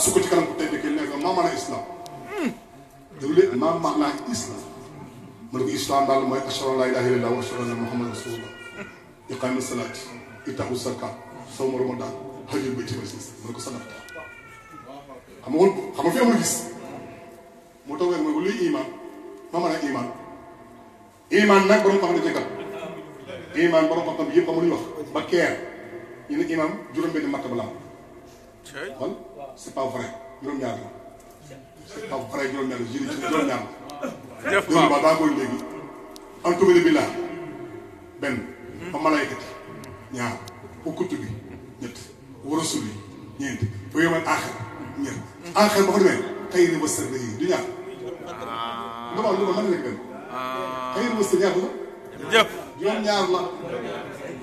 su ko ci kanam ku tedd ki nekk maa maana islam déglu leen maa maana islam ma ne ko islam daal mooy ashhadu an laa ilaaha illallaah wa ashhadu anna muhammadan rasulullah iqaami salaat itaahu zakaat sawmu ramadan hajjul bayti ma ne ko sadaqta xam nga fi amul gis mu toog rek mooy ko luy iman maa maana iman nag borom xam ne jëkkal iman borom xam-xam bi yëpp amul ñu wax ba keer ñu ne imam juróom-benn martaba la kon c'est pas vrai juróom-ñaar la c'est pas vrai juróom-ñaar la juróom-ñaar la juróom ba daa koy léegi an tumina billah benn ba malaykati ñaar ba kutubi ñett wa rasuli ñeent ba yomal aaxir ñett aaxir ba fa demee xëy na ba sër yi du ñaar lu ma mën na nekk benn xëy na ñaata la.
jëf.
juróom-ñaar la.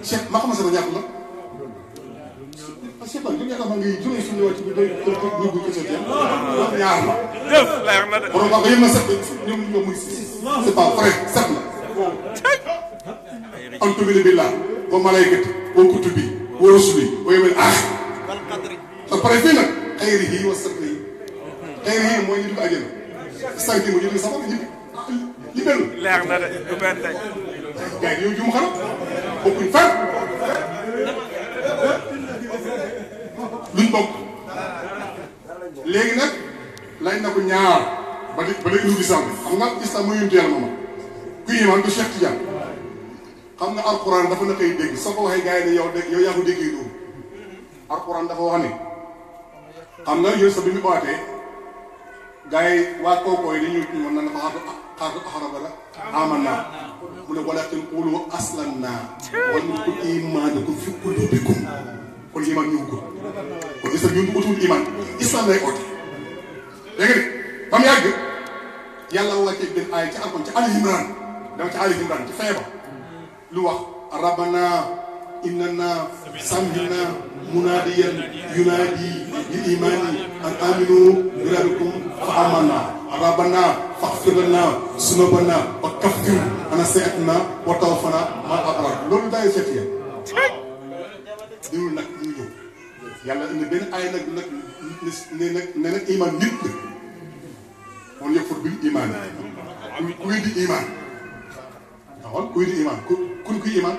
Cheikh ma xam sama ñaata la. Cheikh Ba juróom-ñaar la ngay juróom suñu ñëwaat ci biir day ñu ko ci juróom-ñaar la.
jëf leer na de.
borom wax ba yem na set ñoom ñoom muy c'est pas vrai set la. an tumina billah wa malaykati wa kutubi wa rusuli wa yawmil aaxir. te pare fii nag xayrihi wa sarrihi. xayrihi mooy ñu dugg àjjana. sarrihi mooy ñu dugg safara li benn.
leer na de du benn tey.
gars yi yow jum xanaa bokkuñ fan. luñ bokk. léegi nag laaj na ko ñaar ba léegi dugg islam bi xam nga islam mooy yonent yàlla moom ku iman du Cheikh Tidiane xam nga alquran dafa na koy dégg soo ko waxee gars yi ne yow yaa ko déggee noonu alquran dafa wax ne xam nga yow sa bi ñu ko waatee gars yi waa kookoo yi dañuy mën na dafa xaraba la amanna mu ne walakin qulu aslamna wa ko imaanakum fi qulubikum kon iman ñëw ko kon islam ñun ko utul iman islam lay oote dégg nga ba mu yàgg yàlla wàccee benn aay ci alxuraan ci Ali Imran dama ci Ali Imran ci feeba lu wax rabbana innana sam'na munadiyan yunadi bil imani an aminu bi rabbikum fa amanna rabbana faghfir lana zunubana wa kaffir anna sayyi'atina wa tawaffana ma'al abrar loolu daay seet ya diwul nag ñu ñëw yàlla indi benn aay nag ne nag iman nit la moom yakfur bil iman ku weddi iman waaw ku weddi iman kuy iman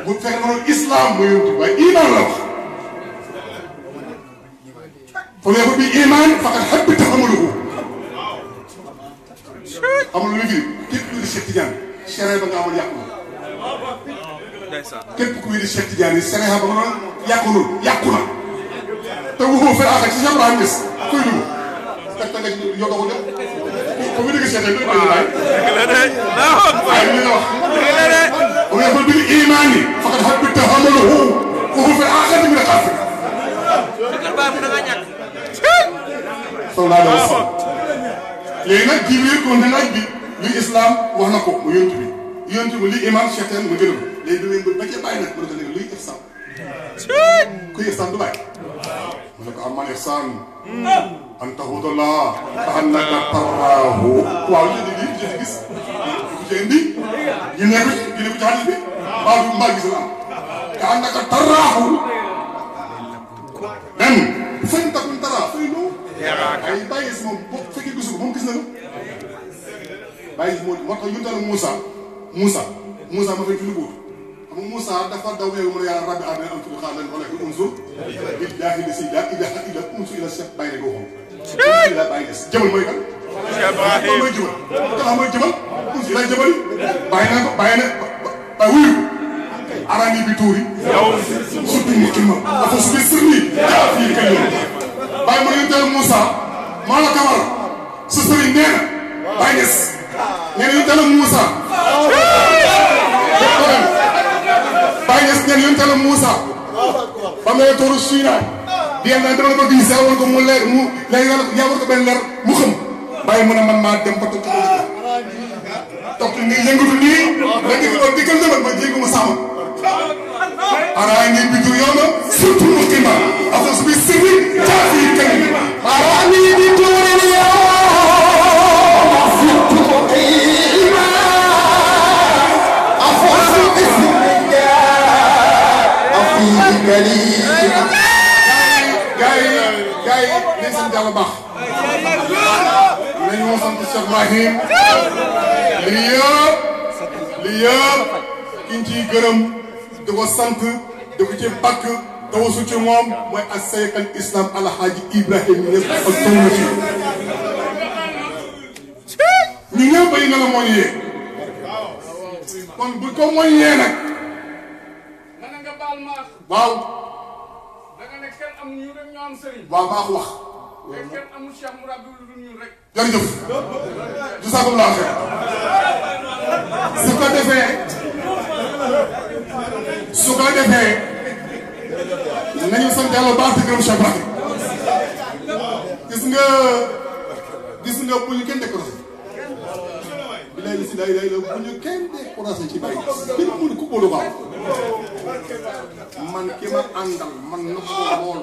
bu fekkee ma doon islam mooy yontu waaye iman la wax fa yakfur bil iman faqad habita amaluhu amul lu fi képp ku weddi Cheikh Tidiane sere ba nga amoon yàqu na képp ku weddi Cheikh Tidiane sere ba nga amoon yàqu na te waxoo fi àgg ci Cheikh Ibrahima Niass koy dugg teg nga yow ko def comme ni nga seetee du bàyyi. waaye li nga wax. bu ngeen ko bil imaan yi. faqad habita amaluhu wa huwa fil aaxirati mina al-xaasiriin. sallallahu alayhi wa sallam. léegi nag Jibril kon ne laaj bi li islam wax na ko mu yontu bi yontu bi li imaan Cheikh Tidiane mu gën a léegi da ngeen ba cee bàyyi nag mu ne ko léegi luy ihsaan. kuy ihsaan du bàyyi. mu ne ko amal ihsaan an ta'budallaha ka'annaka taraahu. waaw li ñu gis ku ci indi ñu nekk ci xaalis bi mbaa gis la am ka'annaka taraahu dem fañ takun taraa fay noo ay bàyyi si moom boo fekkee gisu ko moom gis na la bàyyi si moo tax yu dal Moussa ma fay ci lu góor xam nga Moussa dafa daw mu ne yàlla rabbi aadama am tuuti xaaral wala ko unzur billaahi lasi laa ilaaha illa unzur ila Cheikh bàyyi rek waxoon la bàyyi des jëmal mooy kan mooy jëmal kan mooy jëmal unzur ila jëmal bàyyi na ko bàyyi na ba wuyu arani bi tuuri surtout mu kima dafa subi sirni yaa fii kay yoon bàyyi ma ne teel Moussa maa la kamal sa sëriñ nee na bàyyi des nee na ñu teel Moussa bàyyi des nee na ñu teel Moussa ba mu ne tooru China di yàlla dama ko gis woon ko mu leer mu léegi yàlla ko benn leer mu xam bàyyi mu ne man maa dem ba toog ni yëngatu nii nga dikkal demal ma jéego ma sàmm araa ngi bitu yow na surtout mu xima afos bi sirri jaafi kan araa ngi bitu yow surtout mu xima afos bi sirri jaafi kali gaay yi sant Yàlla baax nañu sant Cheikh Ibrahim lii yëpp ki ñu ciy gërëm di ko sant di ko ci bakk tawasu ci moom mooy as-Seex al Islam Alhaaji Ibrahima Niass ak toolu ci ñu ñëpp bay na la mooy yee kon bu ko mooy yee nag waaw waaw baax wax jërëjëf jazakumullah xeer su ko defee nañu sant Yàlla baax di gërëm Cheikh Ibrahim gis nga bu ñu kenn découragé si day la bu ñu kenn découragé ci bàyyi kenn mënu ko boolu baax man ki ma àndal man na ko lool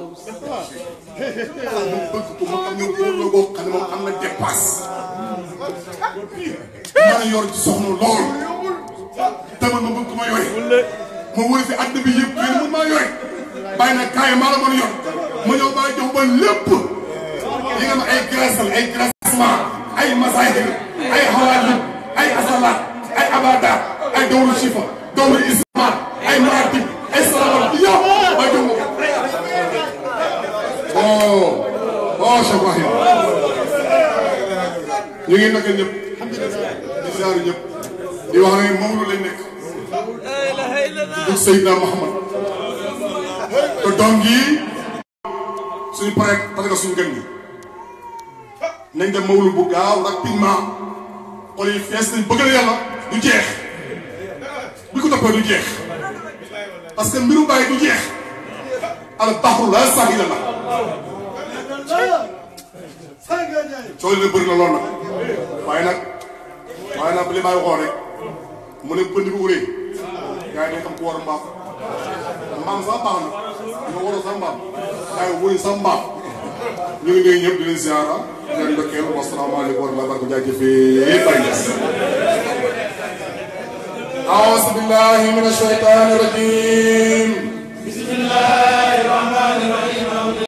mu bëgg ko ma xam ne góor la boo xam ne moom am na dépasse man yor ci soxna lool dama ma bëgg ko ma yore ma wër fi àdduna bi yëpp kenn mën maa yore bàyyi na kaay maa la mën a yor ma ñëw bàyyi jox ba lépp yi nga ma ay grassement ay masaahir ay xawaajib ay asalaat ay abada ay dawru shifa dawru isma ay maratib ay salaam yow ba jox ma Cheikh Ibrahim ñu ngi naka ñëpp di ziar ñëpp di wax ne Maodo lañ nekk di Seydina Muhammad te doom gi suñu paree parce que suñu gën gi nañ dem Maodo bu gaaw rapidement xol yi fees nañ bëgg na yàlla du jeex bi ko toppee du jeex parce que mbiru bàyyi du jeex al baxru la sahila la coono la bëri na lool nag waaye nag li may waxoon rek mu ne pënd bi uree gars yi dañ xam ku war a mbaam sax baax na nga war a sax mbaam waaye wëri sax mbaam ñu ngi nuyu ñëpp di leen ziara di leen ndokkeel wasalaamaaleykum wa rahmatulah barko jaajëfee Baye Niass أعوذ بالله من الشيطان الرجيم